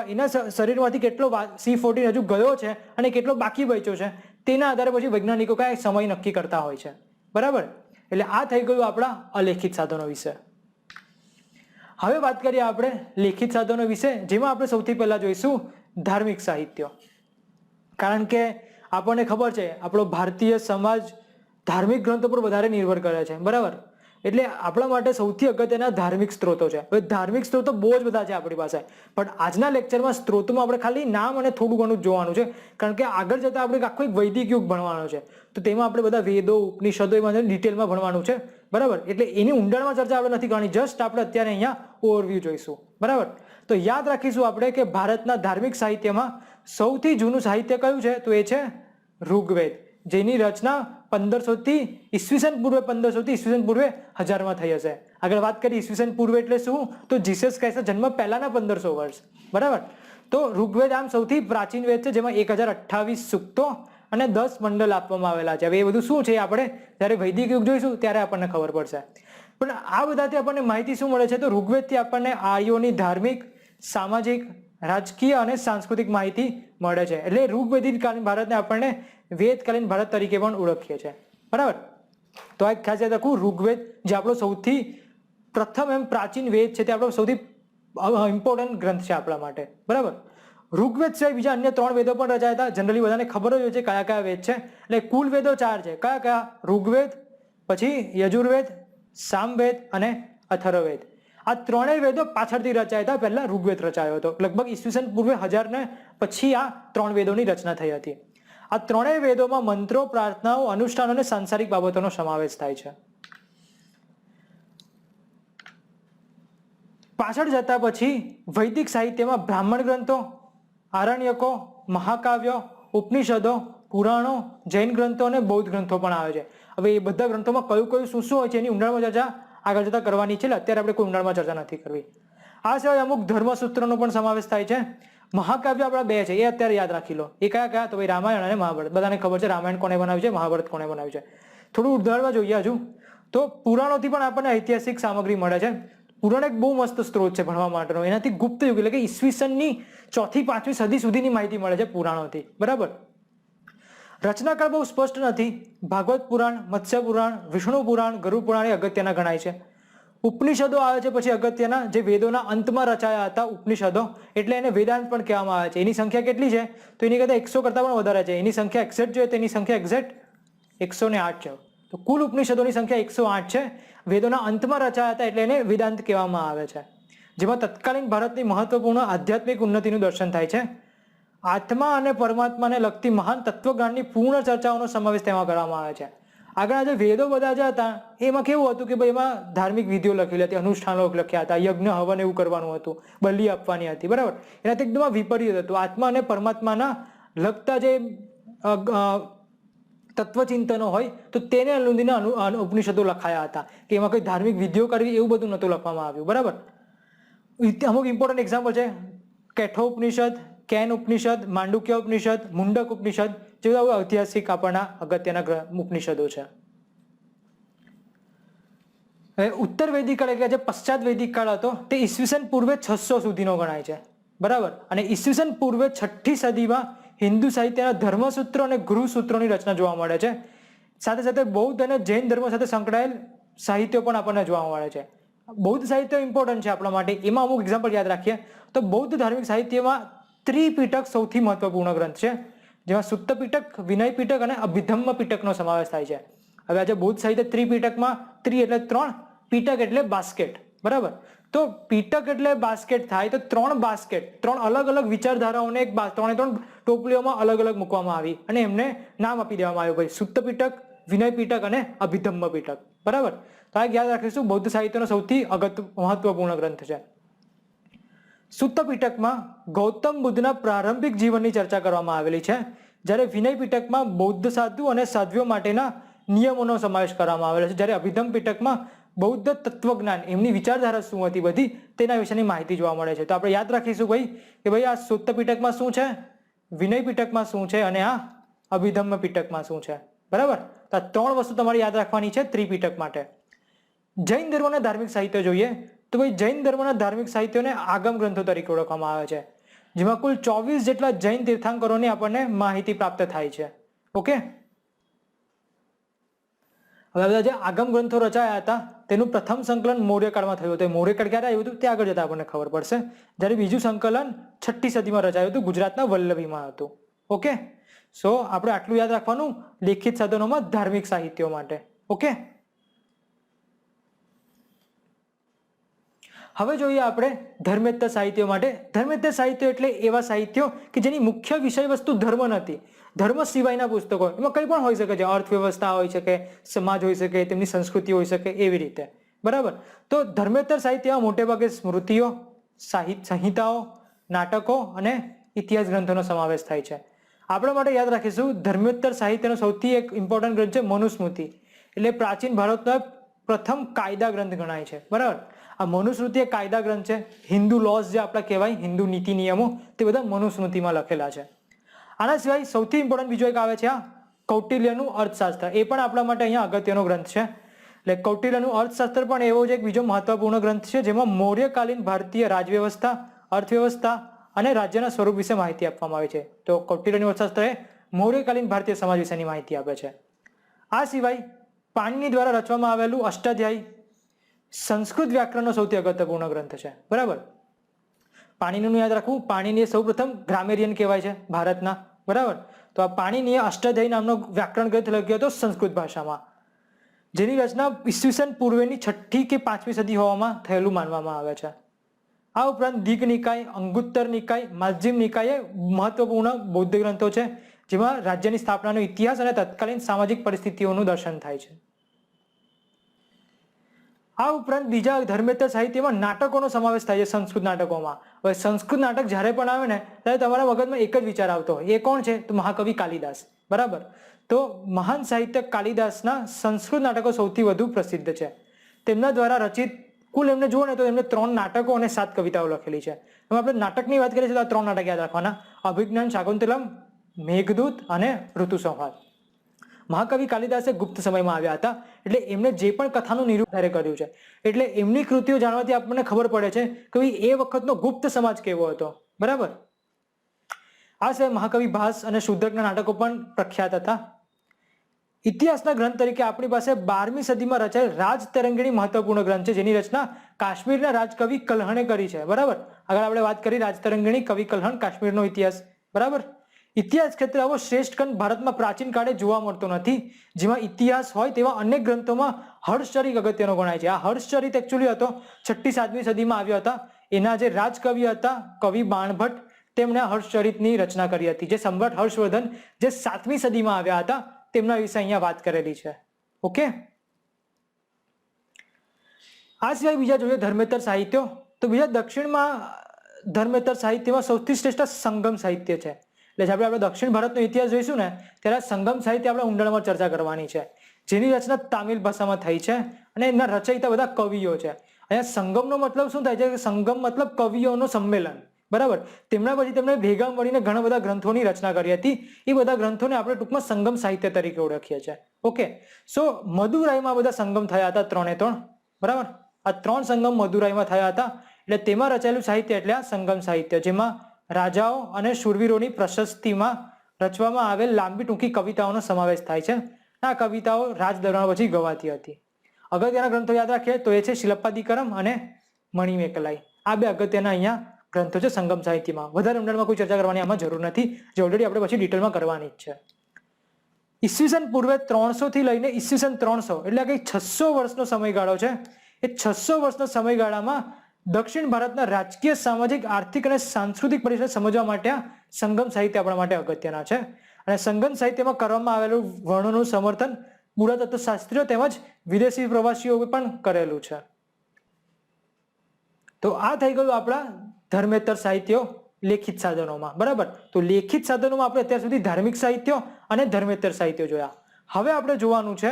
એના શરીરમાંથી કેટલો C14 હજુ ગયો છે અને કેટલો બાકી બચ્યો છે તેના આધારે પછી વૈજ્ઞાનિકો કયા સમય નક્કી કરતા હોય છે, બરાબર. એટલે આ થઈ ગયું આપણા અલેખિત સાધનો વિશે. હવે વાત કરીએ આપણે લેખિત સાધનો વિશે, જેમાં આપણે સૌથી પહેલા જોઈશું ધાર્મિક સાહિત્ય. કારણ કે આપણને ખબર છે આપણો ભારતીય સમાજ ધાર્મિક ગ્રંથો પર વધારે નિર્ભર કરે છે, બરાબર. એટલે આપણા માટે સૌથી અગત્યના ધાર્મિક સ્ત્રોતો છે. હવે ધાર્મિક સ્ત્રોતો બહુ જ બધા છે આપણી પાસે, પણ આજના લેક્ચરમાં સ્ત્રોતોમાં આપણે ખાલી નામ અને થોડું ઘણું જ જોવાનું છે, કારણ કે આગળ જતા આપણે આખો એક વૈદિક યુગ ભણવાનો છે, તો તેમાં આપણે બધા વેદો, ઉપનિષદો એમાં ડિટેલમાં ભણવાનું છે, બરાબર. એટલે એની ઊંડાણમાં ચર્ચા આપણે નથી કરવાની, જસ્ટ આપણે અત્યારે અહીંયા ઓવરવ્યૂ જોઈશું, બરાબર. તો યાદ રાખીશું આપણે કે ભારતના ધાર્મિક સાહિત્યમાં સૌથી જૂનું સાહિત્ય કયું છે? તો એ છે ઋગ્વેદ, જેની રચના 1500 થી ઈસવીસન પૂર્વે 1500 થી ઈસવીસન પૂર્વે 1000 થઈ હશે. આગળ વાત કરી ઈસવીસન પૂર્વે એટલે શું? તો જીસસ ક્રાઇસ્ટના જન્મ પહેલાના 1500 વર્ષ, બરાબર. તો ઋગ્વેદ આમ સૌથી પ્રાચીન વેદ છે, જેમાં 1028 સૂક્તો અને 10 મંડળ આપવામાં આવેલા છે. હવે એ બધું શું છે આપણે જ્યારે વૈદિક યુગ જોઈશું ત્યારે આપણને ખબર પડશે. પણ આ બધાથી આપણને માહિતી શું મળે છે? તો ઋગ્વેદથી આપણને આર્યોની ધાર્મિક, સામાજિક, રાજકીય અને સાંસ્કૃતિક માહિતી મળે છે. એટલે ઋગ્વેદિક કાલીન ભારતને આપણને વેદકાલીન ભારત તરીકે પણ ઓળખીએ છીએ, બરાબર. તો આ ખાસ યાદ રાખવું, ઋગ્વેદ જે આપણો સૌથી પ્રથમ એમ પ્રાચીન વેદ છે, તે આપણો સૌથી ઇમ્પોર્ટન્ટ ગ્રંથ છે આપણા માટે, બરાબર. ઋગ્વેદ સિવાય બીજા અન્ય 3 વેદો પણ રચાયા હતા. જનરલી બધાને ખબર જ હોય છે કયા કયા વેદ છે. એટલે કુલ વેદો 4 છે. કયા કયા? ઋગ્વેદ, પછી યજુર્વેદ, સામવેદ અને અથર્વવેદ. આ ત્રણેય વેદો પાછળથી રચાયા હતા, પહેલા ઋગ્વેદ રચાયો હતો. લગભગ ઈસવીસન પૂર્વે 1000 ને પછી આ 3 વેદોની રચના થઈ હતી. આ ત્રણેય વેદોમાં મંત્રો, પ્રાર્થનાઓ, અનુષ્ઠાન અને સાંસારિક બાબતોનો સમાવેશ થાય છે. પાછળ જતા પછી વૈદિક સાહિત્યમાં બ્રાહ્મણ ગ્રંથો, આરણ્યકો, મહાકાવ્યો, ઉપનિષદો, પુરાણો, જૈન ગ્રંથો અને બૌદ્ધ ગ્રંથો પણ આવે છે. હવે એ બધા ગ્રંથોમાં કયું કયું શું શું હોય છે એની ઊંડાણમાં ચર્ચા આગળ જતા કરવાની છે. અત્યારે આપણે કોઈ ઊંડાણમાં ચર્ચા નથી કરવી. આ સિવાય અમુક ધર્મસૂત્રનો પણ સમાવેશ થાય છે. મહાકાવ્ય આપણા 2 છે, એ અત્યારે યાદ રાખી લો. એ કયા કયા? તો ભાઈ રામાયણ અને મહાભારત. બધાને ખબર છે રામાયણ કોને બનાવ્યું છે, મહાભારત કોને બનાવ્યું છે. થોડું ઉદાહરણમાં જોઈએ હજુ તો પુરાણોથી પણ આપણને ઐતિહાસિક સામગ્રી મળે છે. પુરાણ એક બહુ મસ્ત સ્ત્રોત છે ભણવા માટેનો. એનાથી ગુપ્ત યુગ એટલે કે ઈસવીસનની 4થી 5મી સદી સુધીની માહિતી મળે છે પુરાણોથી, બરાબર. રચનાકાળ બહુ સ્પષ્ટ નથી. ભાગવત પુરાણ, મત્સ્ય પુરાણ, વિષ્ણુ પુરાણ, ગરુડ પુરાણ એ અગત્યના ગણાય છે. ઉપનિષદો આવે છે પછી અગત્યના, જે વેદોના અંતમાં રચાયા હતા ઉપનિષદો, એટલે એને વેદાંત પણ કહેવામાં આવે છે. એની સંખ્યા કેટલી છે? તો એની કરતા 100 કરતા પણ વધારે છે. એની સંખ્યા એક્ઝેક્ટ જોઈએ તો એની સંખ્યા એક્ઝેક્ટ 108 છે. તો કુલ ઉપનિષદોની સંખ્યા 108 છે. વેદોના અંતમાં રચાયા હતા એટલે એને વેદાંત કહેવામાં આવે છે. જેમાં તત્કાલીન ભારતની મહત્વપૂર્ણ આધ્યાત્મિક ઉન્નતિનું દર્શન થાય છે. આત્મા અને પરમાત્માને લગતી મહાન તત્વજ્ઞાનની પૂર્ણ ચર્ચાઓનો સમાવેશ તેમાં કરવામાં આવે છે. આગળ જે વેદો બધા જે હતા એમાં કેવું હતું કે ભાઈ એમાં ધાર્મિક વિધિઓ લખેલી હતી, અનુષ્ઠાનો લખ્યા હતા, યજ્ઞ હવન એવું કરવાનું હતું, બલિ આપવાની હતી, બરાબર. એનાથી એકદમ વિપરીત હતું. આત્મા અને પરમાત્માના લગતા જે તત્વચિંતનો હોય તો તેને અનુલંબીને ઉપનિષદો લખાયા હતા કે એમાં કોઈ ધાર્મિક વિધિઓ કરવી એવું બધું નહોતું લખવામાં આવ્યું, બરાબર. અમુક ઇમ્પોર્ટન્ટ એક્ઝામ્પલ છે કેઠોપનિષદ, કેન ઉપનિષદ, માંડુક્ય ઉપનિષદ, મુંડક ઉપનિષદ જેવા ઐતિહાસિક આપણના અગત્યના ઉપનિષદો છે. ઉત્તર વૈદિક કાળ એટલે જે પશ્ચાત વૈદિક કાળ હતો તે ઈસવીસન પૂર્વે 600 સુધીનો ગણાય છે, બરાબર. અને ઈસવીસન પૂર્વે 6ઠી સદીમાં હિન્દુ સાહિત્યના ધર્મસૂત્ર અને ગૃહસૂત્રોની રચના જોવા મળે છે. સાથે સાથે બૌદ્ધ અને જૈન ધર્મ સાથે સંકળાયેલ સાહિત્યો પણ આપણને જોવા મળે છે. બૌદ્ધ સાહિત્ય ઇમ્પોર્ટન્ટ છે આપણા માટે. એમાં અમુક એક્ઝામ્પલ યાદ રાખીએ તો બૌદ્ધ ધાર્મિક સાહિત્યમાં ત્રિપિટક સૌથી મહત્વપૂર્ણ ગ્રંથ છે, જેમાં સુત્ત પિટક, વિનય પિટક અને અભિધમ્મ પિટકનો સમાવેશ થાય છે. હવે આજે બૌદ્ધ સાહિત્ય ત્રિપિટકમાં ત્રિ એટલે 3, પિટક એટલે બાસ્કેટ, બરાબર. તો પિટક એટલે બાસ્કેટ થાય તો 3 બાસ્કેટ, 3 અલગ અલગ વિચારધારાઓને એક 3 ટોપલીઓમાં અલગ અલગ મૂકવામાં આવી અને એમને નામ આપી દેવામાં આવ્યું, ભાઈ સુત્ત પિટક, વિનય પિટક અને અભિધમ્મ પિટક, બરાબર. તો આ યાદ રાખીશું, બૌદ્ધ સાહિત્યનો સૌથી મહત્વપૂર્ણ ગ્રંથ છે. સુત્ત પિટકમાં ગૌતમ બુદ્ધના પ્રારંભિક જીવનની ચર્ચા કરવામાં આવેલી છે, જ્યારે વિનય પિટકમાં બૌદ્ધ સાધુ અને સાધ્વીઓ માટેના નિયમોનો સમાવેશ કરવામાં આવેલો છે, જ્યારે અભિધમ્મ પિટકમાં બૌદ્ધ તત્વજ્ઞાન, એમની વિચારધારા શું હતી બધી તેના વિશેની માહિતી જોવા મળે છે. તો આપણે યાદ રાખીશું ભાઈ કે ભાઈ આ સુત્ત પિટકમાં શું છે, વિનય પિટકમાં શું છે અને આ અભિધમ્મ પિટકમાં શું છે, બરાબર. તો આ 3 વસ્તુ તમારે યાદ રાખવાની છે ત્રિપિટક માટે. જૈન ધર્મના ધાર્મિક સાહિત્ય જોઈએ તો ભાઈ જૈન ધર્મના ધાર્મિક સાહિત્યોને આગમ ગ્રંથો તરીકે ઓળખવામાં આવે છે, જેમાં કુલ 24 જેટલા જૈન તીર્થંકરોની આપણને માહિતી પ્રાપ્ત થાય છે. ઓકે. હવે બધા જે આગમ ગ્રંથો રચાયા હતા તેનું પ્રથમ સંકલન મૌર્યકાળમાં થયું હતું. મૌર્યકાળ ક્યારે આવ્યું હતું તે આગળ જતા આપણને ખબર પડશે. જ્યારે બીજું સંકલન 6ઠી સદીમાં રચાયું હતું, ગુજરાતના વલ્લભીમાં હતું. ઓકે. સો આપણે આટલું યાદ રાખવાનું લેખિત સાધનોમાં ધાર્મિક સાહિત્યો માટે. ઓકે. હવે જોઈએ આપણે ધર્મેતર સાહિત્યો માટે. ધર્મેતર સાહિત્ય એટલે એવા સાહિત્યો કે જેની મુખ્ય વિષય વસ્તુ ધર્મ નથી, ધર્મ સિવાયના પુસ્તકો, એમાં કંઈ પણ હોઈ શકે છે, અર્થવ્યવસ્થા હોઈ શકે, સમાજ હોઈ શકે, તેમની સંસ્કૃતિ હોઈ શકે, એવી રીતે, બરાબર. તો ધર્મેતર સાહિત્યમાં મોટે ભાગે સ્મૃતિઓ, સંહિતાઓ, નાટકો અને ઇતિહાસ ગ્રંથોનો સમાવેશ થાય છે. આપણા માટે યાદ રાખીશું ધર્મેતર સાહિત્યનો સૌથી એક ઇમ્પોર્ટન્ટ ગ્રંથ છે મનુસ્મૃતિ, એટલે પ્રાચીન ભારતનો પ્રથમ કાયદા ગ્રંથ ગણાય છે, બરાબર. આ મનુસ્મૃતિ એક કાયદા ગ્રંથ છે. હિન્દુ લોઝ જે આપણા કહેવાય, હિન્દુ નીતિ નિયમો, તે બધા મનુસ્મૃતિમાં લખેલા છે. આના સિવાય સૌથી ઇમ્પોર્ટન્ટ બીજો એક આવે છે આ કૌટિલ્યનું અર્થશાસ્ત્ર. એ પણ આપણા માટે અહીંયા અગત્યનો ગ્રંથ છે. એટલે કૌટિલ્યનું અર્થશાસ્ત્ર પણ એવો જ એક બીજો મહત્વપૂર્ણ ગ્રંથ છે, જેમાં મૌર્યકાલીન ભારતીય રાજવ્યવસ્થા, અર્થવ્યવસ્થા અને રાજ્યના સ્વરૂપ વિશે માહિતી આપવામાં આવી છે. તો કૌટિલ્યનું અર્થશાસ્ત્ર એ મૌર્યકાલીન ભારતીય સમાજ વિશેની માહિતી આપે છે. આ સિવાય પાણિની દ્વારા રચવામાં આવેલું અષ્ટાધ્યાયી સંસ્કૃત વ્યાકરણનો સૌથી અગત્યપૂર્ણ ગ્રંથ છે, બરાબર. પાણિનીનું યાદ રાખવું, પાણિની સૌપ્રથમ ગ્રામેરિયન કહેવાય છે ભારતના, બરાબર. તો આ પાણિનીએ અષ્ટાધ્યાયી નામનો વ્યાકરણ ગ્રંથ લખ્યો હતો સંસ્કૃત ભાષામાં, જેની રચના ઈસવીસન પૂર્વેની 6ઠી કે 5મી સદી હોવામાં થયેલું માનવામાં આવે છે. આ ઉપરાંત દીઘ નિકાય, અંગુત્તર નિકાય, માધ્યમ નિકાય મહત્વપૂર્ણ બૌદ્ધ ગ્રંથો છે, જેમાં રાજ્યની સ્થાપનાનો ઇતિહાસ અને તત્કાલીન સામાજિક પરિસ્થિતિઓનું દર્શન થાય છે. આ ઉપરાંત બીજા ધર્મેતર સાહિત્યમાં નાટકોનો સમાવેશ થાય છે સંસ્કૃત નાટકોમાં. હવે સંસ્કૃત નાટક જ્યારે પણ આવે ને ત્યારે તમારા મગજમાં એક જ વિચાર આવતો હોય, એ કોણ છે? તો મહાકવિ કાલિદાસ, બરાબર. તો મહાન સાહિત્યક કાલિદાસના સંસ્કૃત નાટકો સૌથી વધુ પ્રસિદ્ધ છે. તેમના દ્વારા રચિત કુલ એમને જુઓ ને તો એમને 3 નાટકો અને 7 કવિતાઓ લખેલી છે. એમાં આપણે નાટકની વાત કરીએ તો આ 3 નાટક યાદ રાખવાના: અભિજ્ઞાન શાકુંતલમ, મેઘદૂત અને ઋતુસંહાર. મહાકવિ કાલિદાસે ગુપ્ત સમયમાં આવ્યા હતા, એટલે એમને જે પણ કથાનું નિરૂપણ કર્યું છે, એટલે એમની કૃતિઓ જાણવાથી આપણને ખબર પડે છે કે એ વખતનો ગુપ્ત સમાજ કેવો હતો, બરાબર. આ સિવાય મહાકવિ ભાસ અને શુદ્રકના નાટકો પણ પ્રખ્યાત હતા. ઇતિહાસના ગ્રંથ તરીકે આપણી પાસે 12મી સદીમાં રચાયેલ રાજતરંગિણી મહત્વપૂર્ણ ગ્રંથ છે, જેની રચના કાશ્મીરના રાજકવિ કલ્હણે કરી છે, બરાબર. આગળ આપણે વાત કરી રાજતરંગિણી, કવિ કલ્હણ, કાશ્મીરનો ઇતિહાસ, બરાબર. ઇતિહાસ ક્ષેત્રે આવો શ્રેષ્ઠ ગ્રંથ ભારતમાં પ્રાચીન કાળે જોવા મળતો નથી. જેમાં ઇતિહાસ હોય તેવા અનેક ગ્રંથોમાં હર્ષચરિત અગત્યનો ગણાય છે. આ હર્ષચરિત એકચ્યુઅલી હતો 6ઠી 7મી સદીમાં આવ્યા હતા. એના જે રાજકવિ હતા કવિ બાણભટ્ટ, તેમણે હર્ષચરિતની રચના કરી હતી, જે સમ્રાટ હર્ષવર્ધન જે 7મી સદીમાં આવ્યા હતા તેમના વિશે અહીંયા વાત કરેલી છે. ઓકે, આ સિવાય બીજા જોઈએ ધર્મેતર સાહિત્યો. તો બીજા દક્ષિણમાં ધર્મેતર સાહિત્યમાં સૌથી શ્રેષ્ઠ સંગમ સાહિત્ય છે. એટલે જ્યારે આપણે દક્ષિણ ભારતનો ઇતિહાસ જોઈશું ને ત્યારે સંગમ સાહિત્ય આપણે ઊંડાણમાં ચર્ચા કરવાની છે, જેની રચના તામિલ ભાષામાં થઈ છે અને એના રચયિતા બધા કવિઓ છે. અહીંયા સંગમનો મતલબ શું થાય છે કે સંગમ મતલબ કવિઓનો સંમેલન, બરાબર. તેમના પછી તેમણે ભેગા મળીને ઘણા બધા ગ્રંથોની રચના કરી હતી. એ બધા ગ્રંથોને આપણે ટૂંકમાં સંગમ સાહિત્ય તરીકે ઓળખીએ છીએ. ઓકે, સો મદુરાઈમાં બધા સંગમ થયા હતા 3 બરાબર. આ 3 સંગમ મદુરાઈમાં થયા હતા, એટલે તેમાં રચાયેલું સાહિત્ય એટલે આ સંગમ સાહિત્ય, જેમાં રાજાઓ અને શૂરવીરોની પ્રશસ્તિમાં રચવામાં આવેલ લાંબી ટૂંકી કવિતાઓનો સમાવેશ થાય છે. આ કવિતાઓ રાજ દરબાર પછી ગવાતી હતી. અગત્યના ગ્રંથો યાદ રાખીએ તો એ છે શિલપ્પાદિકરમ અને મણિમેકલાઈ. આ 2 અગત્યના અહીંયા ગ્રંથો છે સંગમ સાહિત્યમાં. વધારે ઊંડાણમાં કોઈ ચર્ચા કરવાની આમાં જરૂર નથી, જે ઓલરેડી આપણે પછી ડિટેલમાં કરવાની જ છે. ઈસવીસન પૂર્વે 300 થી લઈને ઈસવીસન 300 એટલે કે 600 વર્ષનો સમયગાળો છે. એ 600 વર્ષના સમયગાળામાં દક્ષિણ ભારતના રાજકીય, સામાજિક, આર્થિક અને સાંસ્કૃતિક પરિસર સમજવા માટે આ સંગમ સાહિત્ય આપણા માટે અગત્યના છે. અને સંગમ સાહિત્યમાં કરવામાં આવેલું વર્ણનનું સમર્થન પુરાતત્વશાસ્ત્રીઓ તેમજ વિદેશી પ્રવાસીઓએ પણ કરેલું છે. તો આ થઈ ગયું આપણા ધર્મેતર સાહિત્યો લેખિત સાધનોમાં, બરાબર. તો લેખિત સાધનોમાં આપણે અત્યાર સુધી ધાર્મિક સાહિત્યો અને ધર્મેતર સાહિત્યો જોયા. હવે આપણે જોવાનું છે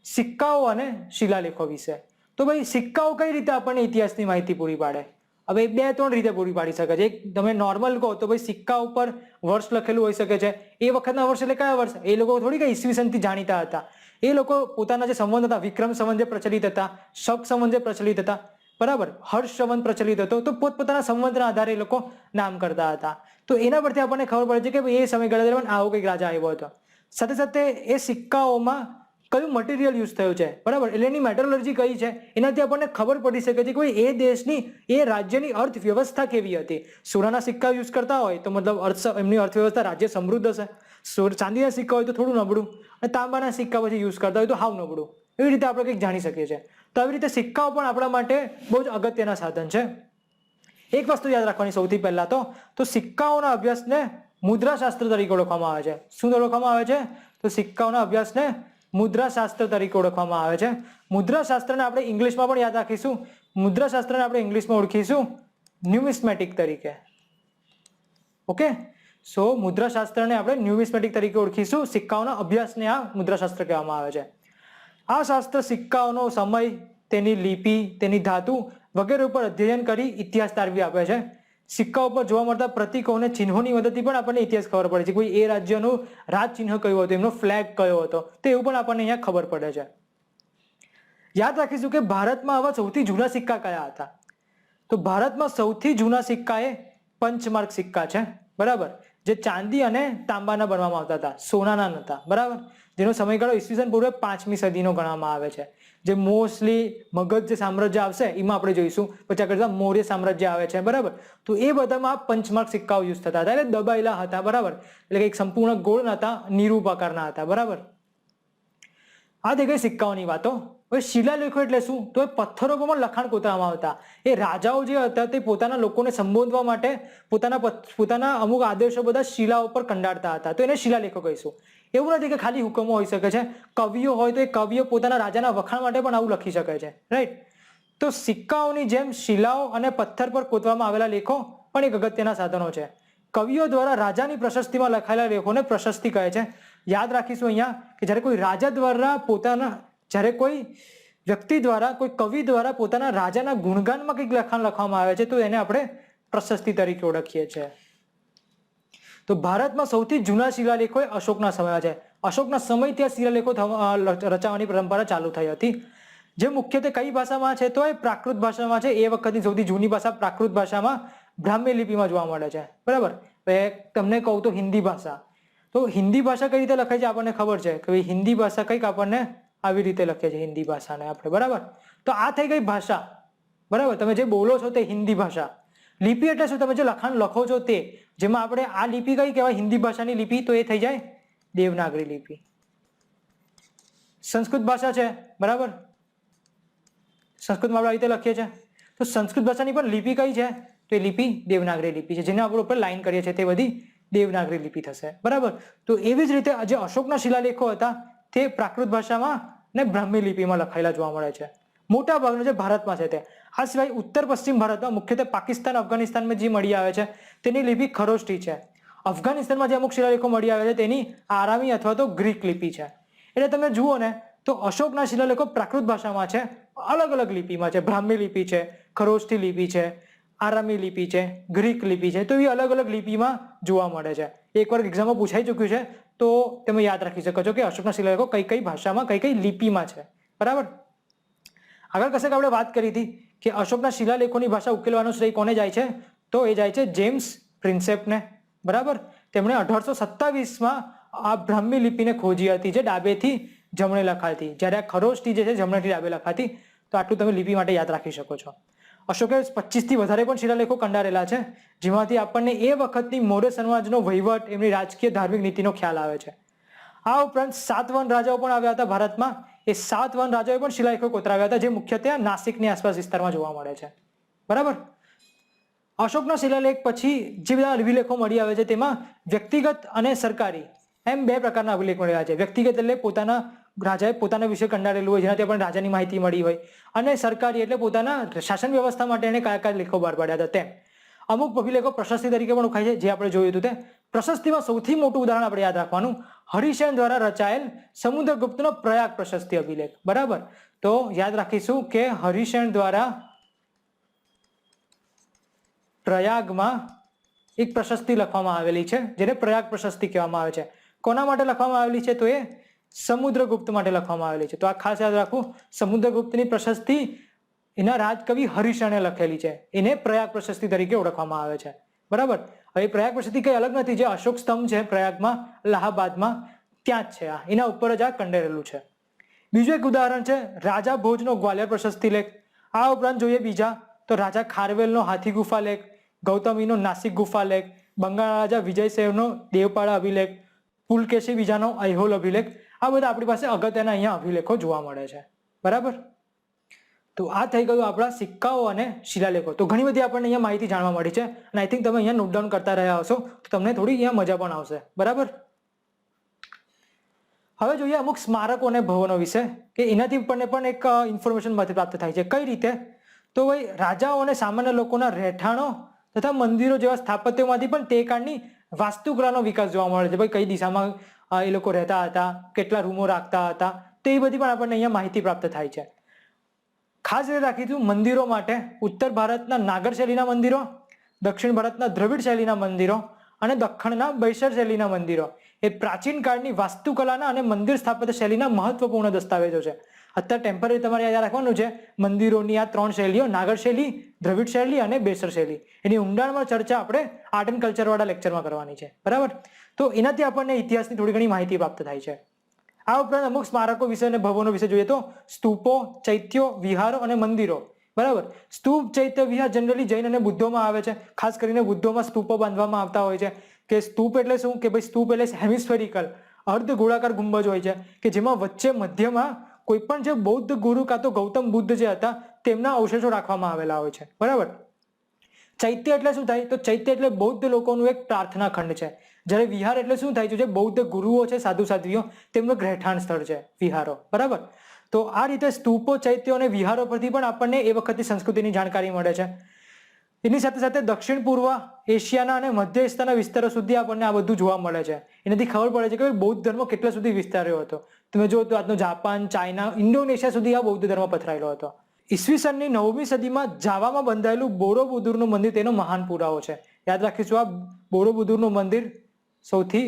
સિક્કાઓ અને શિલાલેખો વિશે. તો ભાઈ સિક્કાઓ કઈ રીતે આપણને ઇતિહાસની માહિતી પૂરી પાડે? હવે 2-3 રીતે પૂરી પાડી શકે છે. એક તમે નોર્મલ કહો તો ભાઈ સિક્કા ઉપર વર્ષ લખેલું હોઈ શકે છે. એ વખતના વર્ષ એટલે કયા વર્ષ? એ લોકો થોડી કઈ ઈસવીસનથી જાણીતા હતા. એ લોકો પોતાના જે સંવંત હતા, વિક્રમ સંવંત જે પ્રચલિત હતા, શક સંવંત જે પ્રચલિત હતા, બરાબર, હર્ષ સંવંત પ્રચલિત હતો, તો પોતપોતાના સંવંતના આધારે એ લોકો નામ કરતા હતા. તો એના પરથી આપણને ખબર પડે છે કે એ સમયગાળા દરમિયાન આવો કંઈક રાજા આવ્યો હતો. સાથે સાથે એ સિક્કાઓમાં કયું મટીરિયલ યુઝ થયું છે, બરાબર, એટલે એની મેટરોલોજી કઈ છે, એનાથી આપણને ખબર પડી શકે છે કે એ દેશની, એ રાજ્યની અર્થવ્યવસ્થા કેવી હતી. સોનાના સિક્કા યુઝ કરતા હોય તો મતલબ એમની અર્થવ્યવસ્થા રાજ્ય સમૃદ્ધ હશે. ચાંદીના સિક્કા હોય તો થોડું નબળું, અને તાંબાના સિક્કા પછી યુઝ કરતા હોય તો હાવ નબળું. એવી રીતે આપણે કંઈક જાણી શકીએ છીએ. તો આવી રીતે સિક્કાઓ પણ આપણા માટે બહુ જ અગત્યના સાધન છે. એક વસ્તુ યાદ રાખવાની સૌથી પહેલા તો સિક્કાઓના અભ્યાસને મુદ્રાશાસ્ત્ર તરીકે ઓળખવામાં આવે છે. શું ઓળખવામાં આવે છે? તો સિક્કાઓના અભ્યાસને મુદ્રાશાસ્ત્ર તરીકે ઓળખવામાં આવે છે. મુદ્રાશાસ્ત્રને આપણે ઇંગ્લિશમાં પણ યાદ રાખીશું. મુદ્રાશાસ્ત્રને આપણે ઇંગ્લિશમાં ઓળખીશું ન્યુમિસ્મેટિક તરીકે. ઓકે, સો મુદ્રાશાસ્ત્રને આપણે ન્યુમિસ્મેટિક તરીકે ઓળખીશું. સિક્કાઓના અભ્યાસને આ મુદ્રાશાસ્ત્ર કહેવામાં આવે છે. આ શાસ્ત્ર સિક્કાઓનો સમય, તેની લિપિ, તેની ધાતુ વગેરે ઉપર અધ્યયન કરી ઇતિહાસ તારવી આપે છે. સિક્કાઓ પર જોવા મળતા પ્રતીકો અને ચિહ્નોની મદદથી પણ આપણને ઇતિહાસ ખબર પડે છે. કોઈ એ રાજ્યનું રાજ ચિહ્ન કયું હતું, એમનો ફ્લેગ કયો હતો, તો એવું પણ આપણને અહીંયા ખબર પડે છે. યાદ રાખીશું કે ભારતમાં આવા સૌથી જૂના સિક્કા કયા હતા? તો ભારતમાં સૌથી જૂના સિક્કા એ પંચમાર્ક સિક્કા છે, બરાબર, જે ચાંદી અને તાંબાના બનવામાં આવતા હતા, સોનાના નહોતા, બરાબર. જેનો સમયગાળો ઈસવીસન પૂર્વે 5મી સદીનો ગણવામાં આવે છે. જે મોસ્ટલી મગધ જે સામ્રાજ્ય આવશે એમાં આપણે જોઈશું, પછી આગળ મૌર્ય સામ્રાજ્ય આવે છે, બરાબર. તો એ બધામાં પંચમાર્ક સિક્કાઓ યુઝ થતા હતા, એટલે દબાયેલા હતા, બરાબર, એટલે કે સંપૂર્ણ ગોળ નહોતા, નિરૂપાકારના હતા, બરાબર. આ થઈ ગઈ સિક્કાઓની વાતો. હવે શિલાલેખો એટલે શું? તો એ પથ્થરો પર પણ લખાણ કોતરવામાં આવતા. એ રાજાઓ જે હતા તે પોતાના લોકોને સંબોધવા માટે પોતાના અમુક આદેશો બધા શિલાઓ પર કંડારતા હતા, તો એને શિલાલેખો કહીશું. એવું નથી કે ખાલી હુકમો હોઈ શકે છે. કવિઓ હોય તો એ કવિઓ પોતાના રાજાના વખાણ માટે પણ આવું લખી શકે છે, રાઈટ. તો સિક્કાઓની જેમ શિલાઓ અને પથ્થર પર કોતરવામાં આવેલા લેખો પણ એક અગત્યના સાધનો છે. કવિઓ દ્વારા રાજાની પ્રશસ્તિમાં લખાયેલા લેખોને પ્રશસ્તિ કહે છે. યાદ રાખીશું અહીંયા કે જ્યારે કોઈ રાજા દ્વારા જ્યારે કોઈ વ્યક્તિ દ્વારા, કોઈ કવિ દ્વારા પોતાના રાજાના ગુણગાનમાં કંઈક લખાણ લખવામાં આવે છે તો એને આપણે પ્રશસ્તિ તરીકે ઓળખીએ છીએ. તો ભારતમાં સૌથી જૂના શિલાલેખો એ અશોકના સમયમાં છે. અશોકના સમયથી આ શિલાલેખો રચાવાની પરંપરા ચાલુ થઈ હતી, જે મુખ્યત્વે કઈ ભાષામાં છે? તો એ પ્રાકૃત ભાષામાં છે. એ વખતની સૌથી જૂની ભાષા પ્રાકૃત ભાષામાં બ્રાહ્મી લિપિમાં જોવા મળે છે, બરાબર. તમને કહું તો હિન્દી ભાષા. તો હિન્દી ભાષા કઈ રીતે લખાય છે આપણને ખબર છે કે ભાઈ હિન્દી ભાષા કંઈક આપણને આવી રીતે લખે છે હિન્દી ભાષાને આપણે, બરાબર. તો આ થઈ ગઈ ભાષા, બરાબર. તમે જે બોલો છો તે હિન્દી ભાષા. લિપિ એટલે શું? તમે જે લખાણ લખો છો તે, જેમાં આપણે આ લિપિ કઈ કહેવાય? હિન્દી ભાષાની લિપિ, તો એ થઈ જાય દેવનાગરી લિપિ. સંસ્કૃત ભાષા છે, બરાબર, સંસ્કૃતમાં આપણે આ રીતે લખીએ છીએ. તો સંસ્કૃત ભાષાની પણ લિપિ કઈ છે? તો એ લિપિ દેવનાગરી લિપિ છે. જેને આપણે ઉપર લાઈન કરીએ છીએ તે બધી દેવનાગરી લિપિ થશે. બરાબર. તો એવી જ રીતે જે અશોકના શિલાલેખો હતા તે પ્રાકૃત ભાષામાં ને બ્રાહ્મી લિપિમાં લખાયેલા જોવા મળે છે. મોટા ભાગનું જે ભારતમાં છે તે. આ સિવાય ઉત્તર પશ્ચિમ ભારતમાં મુખ્યત્વે પાકિસ્તાન અફઘાનિસ્તાનમાં જે મળી આવે છે તેની લિપિ ખરોષ્ઠી છે. અફઘાનિસ્તાનમાં જે અમુક શિલાલેખો મળી આવે છે તેની આરામી અથવા તો ગ્રીક લિપિ છે. એટલે તમે જુઓ ને તો અશોકના શિલાલેખો પ્રાકૃત ભાષામાં છે, અલગ અલગ લિપિમાં છે. બ્રાહ્મી લિપિ છે, ખરોષ્ઠી લિપિ છે, આરામી લિપિ છે, ગ્રીક લિપિ છે. તો એ અલગ અલગ લિપિમાં જોવા મળે છે. એકવાર એક્ઝામમાં પૂછાઈ ચૂક્યું છે તો તમે યાદ રાખી શકો છો કે અશોકના શિલાલેખો કઈ કઈ ભાષામાં કઈ કઈ લિપિમાં છે. બરાબર. આગળ કશેક આપણે વાત કરી હતી કે અશોકના શિલાલેખોની ભાષા ઉકેલવાનો શ્રેય કોને જાય છે? તો એ જાય છે જેમ્સ પ્રિન્સેપને. બરાબર. તેમણે 1827માં આ બ્રાહ્મી લિપિને ખોજી હતી જે ડાબેથી જમણે લખાતી, જ્યારે આ ખરોષ્ઠી જે છે જમણેથી ડાબે લખાતી. તો આટલું તમે લિપિ માટે યાદ રાખી શકો છો. અશોકે 25થી વધારે પણ શિલાલેખો કંડારેલા છે જેમાંથી આપણને એ વખતની મૌર્ય સમાજનો વહીવટ, એમની રાજકીય ધાર્મિક નીતિનો ખ્યાલ આવે છે. આ ઉપરાંત સાતવાહન રાજાઓ પણ આવ્યા હતા ભારતમાં. એ સાતવાહન રાજાઓએ પણ શિલાલેખો કોતરાવ્યા હતા જે મુખ્યત્વે નાસિકની આસપાસ વિસ્તારમાં જોવા મળે છે. બરાબર. અશોકના શિલાલેખ પછી જે બધા અભિલેખો મળી આવે છે તેમાં વ્યક્તિગત અને સરકારી એમ બે પ્રકારના અભિલેખ મળ્યા છે. વ્યક્તિગત એટલે પોતાના રાજાએ પોતાના વિશે કંડારેલું હોય જેનાથી આપણને રાજાની માહિતી મળી હોય, અને સરકારી એટલે પોતાના શાસન વ્યવસ્થા માટે એને કયા કયા લેખો બહાર પાડ્યા હતા તેમ. અમુક અભિલેખો પ્રશસ્તિ તરીકે પણ ઓળખાય છે જે આપણે જોયું હતું તે. પ્રશસ્તિમાં સૌથી મોટું ઉદાહરણ આપણે યાદ રાખવાનું હરિસેન દ્વારા રચાયેલ સમુદ્રગુપ્તનો પ્રયાગ પ્રશસ્તિ અભિલેખ. બરાબર. તો યાદ રાખીશું કે હરિસેન દ્વારા પ્રયાગમાં એક પ્રશસ્તિ લખવામાં આવેલી છે જેને પ્રયાગ પ્રશસ્તિ કહેવામાં આવે છે. કોના માટે લખવામાં આવેલી છે? તો એ સમુદ્રગુપ્ત માટે લખવામાં આવેલી છે. તો આ ખાસ યાદ રાખવું, સમુદ્રગુપ્તની પ્રશસ્તિ એના રાજકવિ હરિસેને લખેલી છે. એને પ્રયાગ પ્રશસ્તિ તરીકે ઓળખવામાં આવે છે. બરાબર. હવે પ્રયાગ પ્રશસ્તિ કઈ અલગ નથી. જે અશોક સ્તંભ છે પ્રયાગમાં અલ્હાબાદમાં ત્યાં જ છે. આ એના ઉપર જ આ કંડેરેલું છે. બીજું એક ઉદાહરણ છે રાજા ભોજનો ગ્વાલિયર પ્રશસ્તિ લેખ. આ ઉપરાંત જોઈએ બીજા તો રાજા ખારવેલનો હાથી ગુફા લેખ, ગૌતમીનો નાસિક ગુફા લેખ, બંગાળના રાજા વિજયસેવનો દેવપાડા અભિલેખ, પુલકેશી બીજાનો અયહોલ અભિલેખ. આ બધા આપણી પાસે અગત્યના અહીંયા અભિલેખો જોવા મળે છે. બરાબર. તો આ થઈ ગયું આપણા સિક્કાઓ અને શિલાલેખો. તો ઘણી બધી આપણને અહીંયા માહિતી જાણવા મળી છે અને આઈ થિંક તમે અહીંયા નોટ ડાઉન કરતા રહ્યા હશો તો તમને થોડી અહીંયા મજા પણ આવશે. બરાબર. હવે જોઈએ અમુક સ્મારકો અને ભવનો વિશે કે એનાથી પણ એક ઇન્ફોર્મેશન પ્રાપ્ત થાય છે. કઈ રીતે? તો ભાઈ રાજાઓ અને સામાન્ય લોકોના રહેઠાણો તથા મંદિરો જેવા સ્થાપત્યોમાંથી પણ તે કાળની વાસ્તુકલાનો વિકાસ જોવા મળે છે. ભાઈ કઈ દિશામાં એ લોકો રહેતા હતા, કેટલા રૂમો રાખતા હતા, તો એ બધી પણ આપણને અહીંયા માહિતી પ્રાપ્ત થાય છે. ખાસ રીતે રાખીશું મંદિરો માટે ઉત્તર ભારતના નાગર શૈલીના મંદિરો, દક્ષિણ ભારતના દ્રવિડ શૈલીના મંદિરો અને દખ્ખણના બૈસર શૈલીના મંદિરો એ પ્રાચીન કાળની વાસ્તુકલાના અને મંદિર સ્થાપત્ય શૈલીના મહત્વપૂર્ણ દસ્તાવેજો છે. અત્યારે ટેમ્પરરી તમારે યાદ રાખવાનું છે મંદિરોની આ ત્રણ શૈલીઓ, નાગર શૈલી, દ્રવિડ શૈલી અને બેસર શૈલી. એની ઊંડાણમાં ચર્ચા આપણે આર્ટ એન્ડ કલ્ચર વાળા લેક્ચરમાં કરવાની છે. બરાબર. તો એનાથી આપણને ઇતિહાસની થોડી ઘણી માહિતી પ્રાપ્ત થાય છે. આ ઉપરાંત અમુક સ્મારકો વિશે અને ભવનો વિશે જોઈએ તો સ્તૂપો, ચૈત્યો, વિહારો અને મંદિરો. બરાબર. સ્તૂપ, ચૈત્ય, વિહાર જનરલી જૈન અને બુદ્ધોમાં આવે છે. ખાસ કરીને બુદ્ધોમાં સ્તૂપો બાંધવામાં આવતા હોય છે. કે સ્તૂપ એટલે શું? કે ભાઈ સ્તૂપ એટલે હેમિસ્ફેરિકલ અર્ધ ગોળાકાર ગુંબજ હોય છે કે જેમાં વચ્ચે મધ્યમાં કોઈ પણ જે બૌદ્ધ ગુરુ કાં તો ગૌતમ બુદ્ધ જે હતા તેમના અવશેષો રાખવામાં આવેલા હોય છે. બરાબર. ચૈત્ય એટલે શું થાય? તો ચૈત્ય એટલે બૌદ્ધ લોકોનું એક પ્રાર્થના ખંડ છે. જ્યારે વિહાર એટલે શું થાય? જે બૌદ્ધ ગુરુઓ છે, સાધુ સાધ્વીઓ, તેમનું એક રહેઠાણ સ્થળ છે વિહારો. બરાબર. તો આ રીતે સ્તૂપો, ચૈત્યો અને વિહારો પરથી પણ આપણને એ વખતની સંસ્કૃતિની જાણકારી મળે છે. એની સાથે સાથે દક્ષિણ પૂર્વ એશિયાના અને મધ્ય એશિયાના વિસ્તારો સુધી આપણને આ બધું જોવા મળે છે. એનાથી ખબર પડે છે કે બૌદ્ધ ધર્મ કેટલા સુધી વિસ્તાર્યો હતો. તમે જો તો આજનો જાપાન, ચાઇના, ઇન્ડોનેશિયા સુધી આ બૌદ્ધ ધર્મ પથરાયેલો હતો. ઈસવીસનની 9મી સદીમાં જાવામાં બંધાયેલું બોરોબુદુરનું મંદિર તેનો મહાન પુરાવો છે. યાદ રાખીશું, આ બોરોબુદુરનું મંદિર સૌથી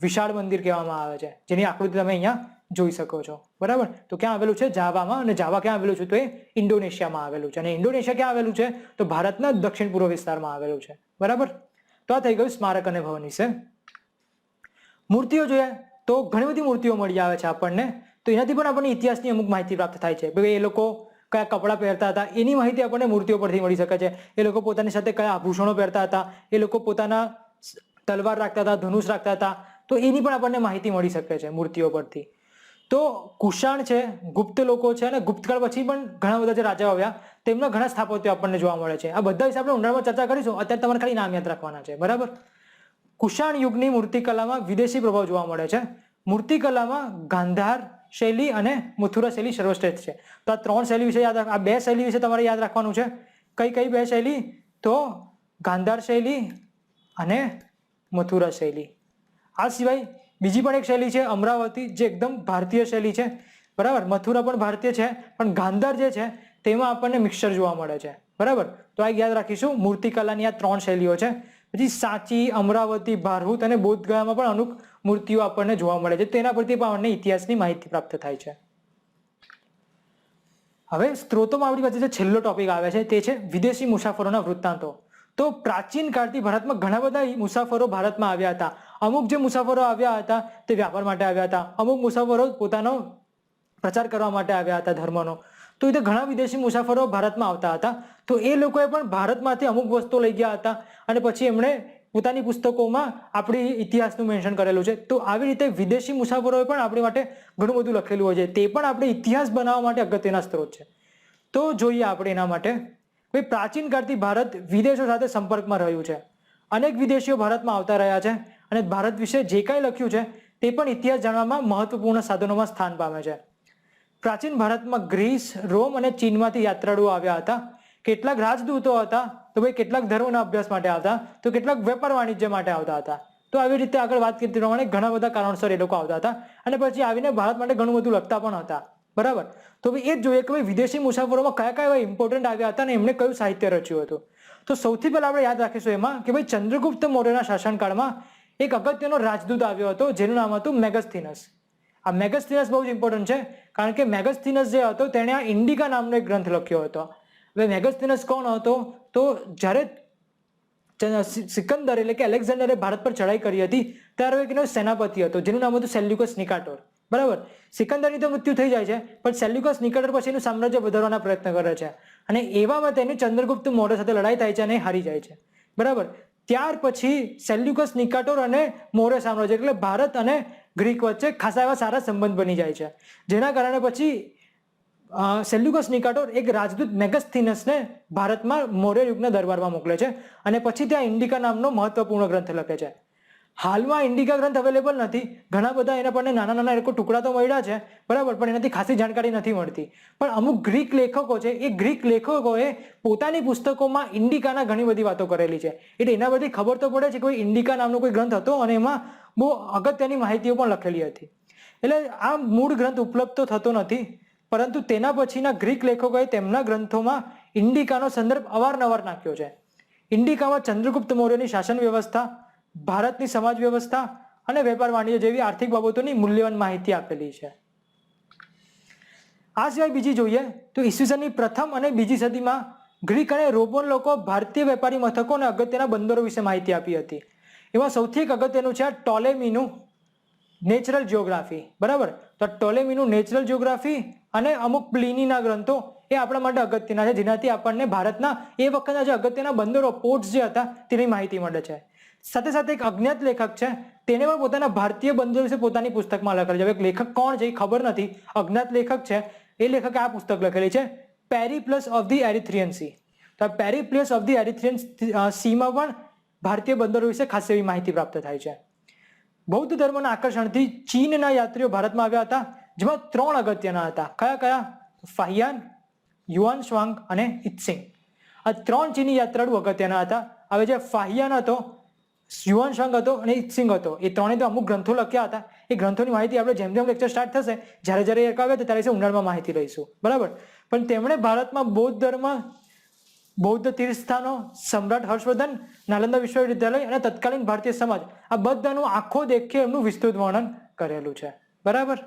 વિશાળ મંદિર કહેવામાં આવે છે, જેની આકૃતિ તમે અહીંયા જોઈ શકો છો. બરાબર. તો ક્યાં આવેલું છે? જાવામાં. અને જાવા ક્યાં આવેલું છે? તો એ ઇન્ડોનેશિયામાં આવેલું છે. અને ઇન્ડોનેશિયા ક્યાં આવેલું છે? તો ભારતના દક્ષિણ પૂર્વ વિસ્તારમાં આવેલું છે. બરાબર. તો આ થઈ ગયું સ્મારક અને ભવન વિશે. મૂર્તિઓ જોઈએ તો ઘણી બધી મૂર્તિઓ મળી આવે છે આપણને. તો એનાથી પણ આપણને ઇતિહાસની અમુક માહિતી પ્રાપ્ત થાય છે. ભાઈ એ લોકો કયા કપડાં પહેરતા હતા એની માહિતી આપણને મૂર્તિઓ પરથી મળી શકે છે. એ લોકો પોતાની સાથે કયા આભૂષણો પહેરતા હતા, એ લોકો પોતાના તલવાર રાખતા હતા, ધનુષ રાખતા હતા, તો એની પણ આપણને માહિતી મળી શકે છે મૂર્તિઓ પરથી. તો કુષાણ છે, ગુપ્ત લોકો છે, અને ગુપ્તકાળ પછી પણ ઘણા બધા જે રાજાઓ આવ્યા તેમના ઘણા સ્થાપત્યો આપણને જોવા મળે છે. આ બધા વિશે આપણે ઊંડાણમાં ચર્ચા કરીશું. અત્યારે તમારે ખાલી નામ યાદ રાખવાના છે, બરાબર. કુષાણ યુગની મૂર્તિકલામાં વિદેશી પ્રભાવ જોવા મળે છે. મૂર્તિકલામાં ગાંધાર શૈલી અને મથુરા શૈલી સર્વશ્રેષ્ઠ છે. તો આ 3 શૈલી વિશે યાદ આ 2 શૈલી વિશે તમારે યાદ રાખવાનું છે. કઈ 2 શૈલી? તો ગાંધાર શૈલી અને મથુરા શૈલી. આ સિવાય બીજી પણ એક શૈલી છે અમરાવતી, જે એકદમ ભારતીય શૈલી છે, બરાબર. મથુરા પણ ભારતીય છે, પણ ગાંધાર જે છે તેમાં આપણને મિક્સચર જોવા મળે છે, બરાબર. તો આ યાદ રાખીશું. મૂર્તિકલાની આ 3 શૈલીઓ છે. પછી સાંચી, અમરાવતી, ભારહૂત અને બોધગયામાં પણ અમુક મૂર્તિઓ આપણને જોવા મળે છે. તેના પરથી પણ આપણને ઇતિહાસની માહિતી પ્રાપ્ત થાય છે. હવે સ્ત્રોતોમાં આપણી પાસે જે છેલ્લો ટોપિક આવે છે તે છે વિદેશી મુસાફરોના વૃત્તાંતો. તો પ્રાચીન કાળથી ભારતમાં ઘણા બધા મુસાફરો ભારતમાં આવ્યા હતા. અમુક જે મુસાફરો આવ્યા હતા તે વ્યાપાર માટે આવ્યા હતા, અમુક મુસાફરો પોતાનો પ્રચાર કરવા માટે આવ્યા હતા ધર્મનો. તો એ ઘણા વિદેશી મુસાફરો ભારતમાં આવતા હતા. તો એ લોકોએ પણ ભારતમાંથી અમુક વસ્તુઓ લઈ ગયા હતા અને પછી એમણે પોતાની પુસ્તકોમાં આપણી ઇતિહાસનું મેન્શન કરેલું છે. તો આવી રીતે વિદેશી મુસાફરોએ પણ આપણી માટે ઘણું બધું લખેલું હોય છે. તે પણ આપણે ઇતિહાસ બનાવવા માટે અગત્યના સ્ત્રોત છે. તો જોઈએ આપણે એના માટે ભાઈ, પ્રાચીન કાળથી ભારત વિદેશો સાથે સંપર્કમાં રહ્યું છે. અનેક વિદેશીઓ ભારતમાં આવતા રહ્યા છે અને ભારત વિશે જે કાંઈ લખ્યું છે તે પણ ઇતિહાસ જાણવામાં મહત્વપૂર્ણ સાધનોમાં સ્થાન પામે છે. પ્રાચીન ભારતમાં ગ્રીસ, રોમ અને ચીનમાંથી યાત્રાળુઓ આવ્યા હતા. કેટલાક રાજદૂતો હતા, તો ભાઈ કેટલાક ધર્મના અભ્યાસ માટે આવતા, તો કેટલાક વેપાર વાણિજ્ય માટે આવતા હતા. તો આવી રીતે આગળ વાત કરી પ્રમાણે ઘણા બધા કારણસર એ લોકો આવતા હતા અને પછી આવીને ભારત માટે ઘણું બધું લખતા પણ હતા, બરાબર. તો ભાઈ એ જ જોઈએ કે ભાઈ વિદેશી મુસાફરોમાં કયા કયા ઇમ્પોર્ટન્ટ આવ્યા હતા અને એમણે કયું સાહિત્ય રચ્યું હતું. તો સૌથી પહેલા આપણે યાદ રાખીશું એમાં કે ભાઈ ચંદ્રગુપ્ત મૌર્યના શાસનકાળમાં એક અગત્યનો રાજદૂત આવ્યો હતો જેનું નામ હતું મેગસ્થીનસ. આ મેગસ્થીનસ બહુ જ ઇમ્પોર્ટન્ટ છે કારણ કે મેગસ્થીનસ જે હતો તેણે આ ઇન્ડિકા નામનો એક ગ્રંથ લખ્યો હતો. હવે મેગસ્થીનસ કોણ હતો? તો જ્યારે સિકંદર એટલે કે અલેક્ઝાન્ડરે ભારત પર ચડાઈ કરી હતી ત્યારે એક સેનાપતિ હતો જેનું નામ હતું સેલ્યુકસ નિકાટોર, બરાબર. સિકંદરની તો મૃત્યુ થઈ જાય છે, પણ સેલ્યુકસ નિકાટર પછી એનું સામ્રાજ્ય વધારવાના પ્રયત્ન કરે છે અને એવામાં તેની ચંદ્રગુપ્ત મૌર્ય સાથે લડાઈ થાય છે અને હારી જાય છે, બરાબર. ત્યાર પછી સેલ્યુકસ નિકાટોર અને મૌર્ય સામ્રાજ્ય એટલે ભારત અને ગ્રીક વચ્ચે ખાસા એવા સારા સંબંધ બની જાય છે, જેના કારણે પછી સેલ્યુકસ નિકાટોર એક રાજદૂત મેગસ્થીનસને ભારતમાં મૌર્ય યુગના દરબારમાં મોકલે છે અને પછી ત્યાં ઇન્ડિકા નામનો મહત્વપૂર્ણ ગ્રંથ લખે છે. હાલમાં ઇન્ડિકા ગ્રંથ અવેલેબલ નથી. ઘણા બધા એના પર નાના નાના ટુકડા તો મળ્યા છે, બરાબર, પણ એનાથી ખાસી જાણકારી નથી મળતી. પણ અમુક ગ્રીક લેખકો છે, એ ગ્રીક લેખકોએ પોતાની પુસ્તકોમાં ઇન્ડિકાના ઘણી બધી વાતો કરેલી છે. એટલે એના બધી ખબર તો પડે છે કે કોઈ ઇન્ડિકા નામનો કોઈ ગ્રંથ હતો અને એમાં બહુ અગત્યની માહિતીઓ પણ લખેલી હતી. એટલે આ મૂળ ગ્રંથ ઉપલબ્ધ તો થતો નથી, પરંતુ તેના પછીના ગ્રીક લેખકોએ તેમના ગ્રંથોમાં ઇન્ડિકાનો સંદર્ભ અવારનવાર નાખ્યો છે. ઇન્ડિકામાં ચંદ્રગુપ્ત મૌર્યની શાસન વ્યવસ્થા, ભારતની સમાજ વ્યવસ્થા અને વેપાર વાણિજ્ય જેવી આર્થિક બાબતોની મૂલ્યવાન માહિતી આપેલી છે. આ સિવાય બીજી જોઈએ તો ઈસવીસનની પ્રથમ અને બીજી સદીમાં ગ્રીક અને રોમન લોકો ભારતીય વેપારી મથકો અને અગત્યના બંદરો વિશે માહિતી આપી હતી. એમાં સૌથી એક અગત્યનું છે ટોલેમીનું નેચરલ જિયોગ્રાફી, બરાબર. તો ટોલેમીનું નેચરલ જિયોગ્રાફી અને અમુક પ્લિનીના ગ્રંથો એ આપણા માટે અગત્યના છે, જેનાથી આપણને ભારતના એ વખતના જે અગત્યના બંદરો, પોર્ટ્સ જે હતા તેની માહિતી મળે છે. સાથે સાથે એક અજ્ઞાત લેખક છે, તેને પણ પોતાના ભારતીય બંદરો વિશે પોતાની પુસ્તકમાં લખેલું છે. હવે લેખક કોણ છે એ ખબર નથી, અજ્ઞાત લેખક છે. એ લેખકે આ પુસ્તક લખેલી છે પેરીપ્લસ ઓફ ધી એરિથ્રિયન સી. તો પેરીપ્લસ ઓફ ધી એરિથ્રિયન સીમાં પણ ભારતીય બંદરો વિશે ખાસ એવી માહિતી પ્રાપ્ત થાય છે. બૌદ્ધ ધર્મના આકર્ષણથી ચીનના યાત્રીઓ ભારતમાં આવ્યા હતા, જેમાં 3 અગત્યના હતા. કયા કયા? ફાહિયાન, યુઆન શ્વાંગ અને ઇત્સિંગ. આ 3 ચીની યાત્રાળુ અગત્યના હતા. હવે જે ફાહિયાન હતો, યુઆન શ્વાંગ હતો અને ઇત્સિંગ હતો, એ ત્રણે તો અમુક ગ્રંથો લખ્યા હતા. એ ગ્રંથોની માહિતી આપણે જેમ જેમ લેક્ચર સ્ટાર્ટ થશે, જ્યારે જ્યારે એક આવે ત્યારે ઊંડાણમાં માહિતી લઈશું, બરાબર. પણ તેમણે ભારતમાં બૌદ્ધ ધર્મ, બૌદ્ધ તીર્થસ્થાનો, સમ્રાટ હર્ષવર્ધન, નાલંદા વિશ્વવિદ્યાલય અને તત્કાલીન ભારતીય સમાજ, આ બધાનું આખો દેખે એમનું વિસ્તૃત વર્ણન કરેલું છે, બરાબર.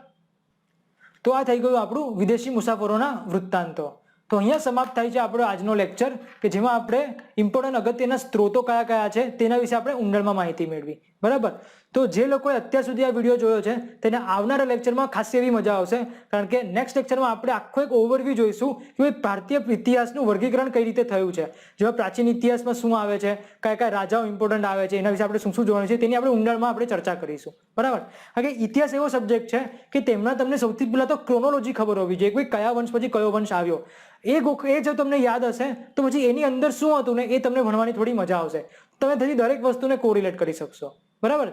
તો આ થઈ ગયું આપણું વિદેશી મુસાફરોના વૃત્તાંતો. તો અહીંયા સમાપ્ત થાય છે આપણો આજનો લેક્ચર કે જેમાં આપણે ઇમ્પોર્ટન્ટ અગત્યના સ્ત્રોતો કયા કયા છે તેના વિશે આપણે ઊંડાણમાં માહિતી મેળવી. બરાબર, તો જે લોકોએ અત્યાર સુધી આ વિડીયો જોયો છે તેને આવનારા લેક્ચરમાં ખાસ એવી મજા આવશે, કારણ કે નેક્સ્ટ લેક્ચરમાં આપણે આખો એક ઓવરવ્યૂ જોઈશું કે ભારતીય ઇતિહાસનું વર્ગીકરણ કઈ રીતે થયું છે. જેમાં પ્રાચીન ઇતિહાસમાં શું આવે છે, કયા કયા રાજાઓ ઇમ્પોર્ટન્ટ આવે છે, એના વિશે આપણે શું શું જોવાનું છે તેની આપણે ઊંડાણમાં આપણે ચર્ચા કરીશું. બરાબર, કારણ કે ઇતિહાસ એવો સબ્જેક્ટ છે કે તેમાં તમને સૌથી પહેલા તો ક્રોનોલોજી ખબર હોવી જોઈએ, કોઈ કયા વંશ પછી કયો વંશ આવ્યો. એ જો તમને યાદ હશે તો પછી એની અંદર શું હતું ને એ તમને ભણવાની થોડી મજા આવશે. તમે થતી દરેક વસ્તુને કોરિલેટ કરી શકશો. બરાબર,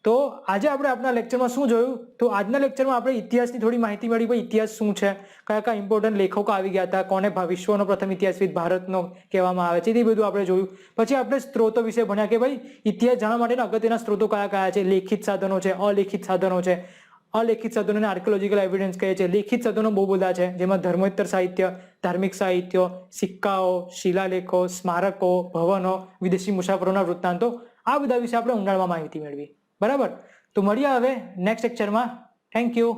તો આજે આપણે આપણા લેક્ચરમાં શું જોયું, તો આજના લેક્ચરમાં આપણે ઇતિહાસની થોડી માહિતી મળી. ભાઈ ઇતિહાસ શું છે, કયા કયા ઇમ્પોર્ટન્ટ લેખકો આવી ગયા હતા, કોને વિશ્વનો પ્રથમ ઇતિહાસવિદ ભારતનો કહેવામાં આવે છે, તે બધું આપણે જોયું. પછી આપણે સ્ત્રોતો વિશે ભણ્યા કે ભાઈ ઇતિહાસ જાણવા માટેના અગત્યના સ્ત્રોતો કયા કયા છે. લેખિત સાધનો છે, અલેખિત સાધનો છે. અલેખિત સાધનોને આર્કિયોલોજીકલ એવિડન્સ કહે છે. લેખિત સાધનો બહુ બધા છે, જેમાં ધર્મોત્તર સાહિત્ય, ધાર્મિક સાહિત્ય, સિક્કાઓ, શિલાલેખો, સ્મારકો, ભવનો, વિદેશી મુસાફરોના વૃત્તાંતો, આ બધા વિશે આપણે ઊંડાણમાં માહિતી મેળવી. બરાબર, તો મળીએ હવે નેક્સ્ટ લેક્ચરમાં. Thank you.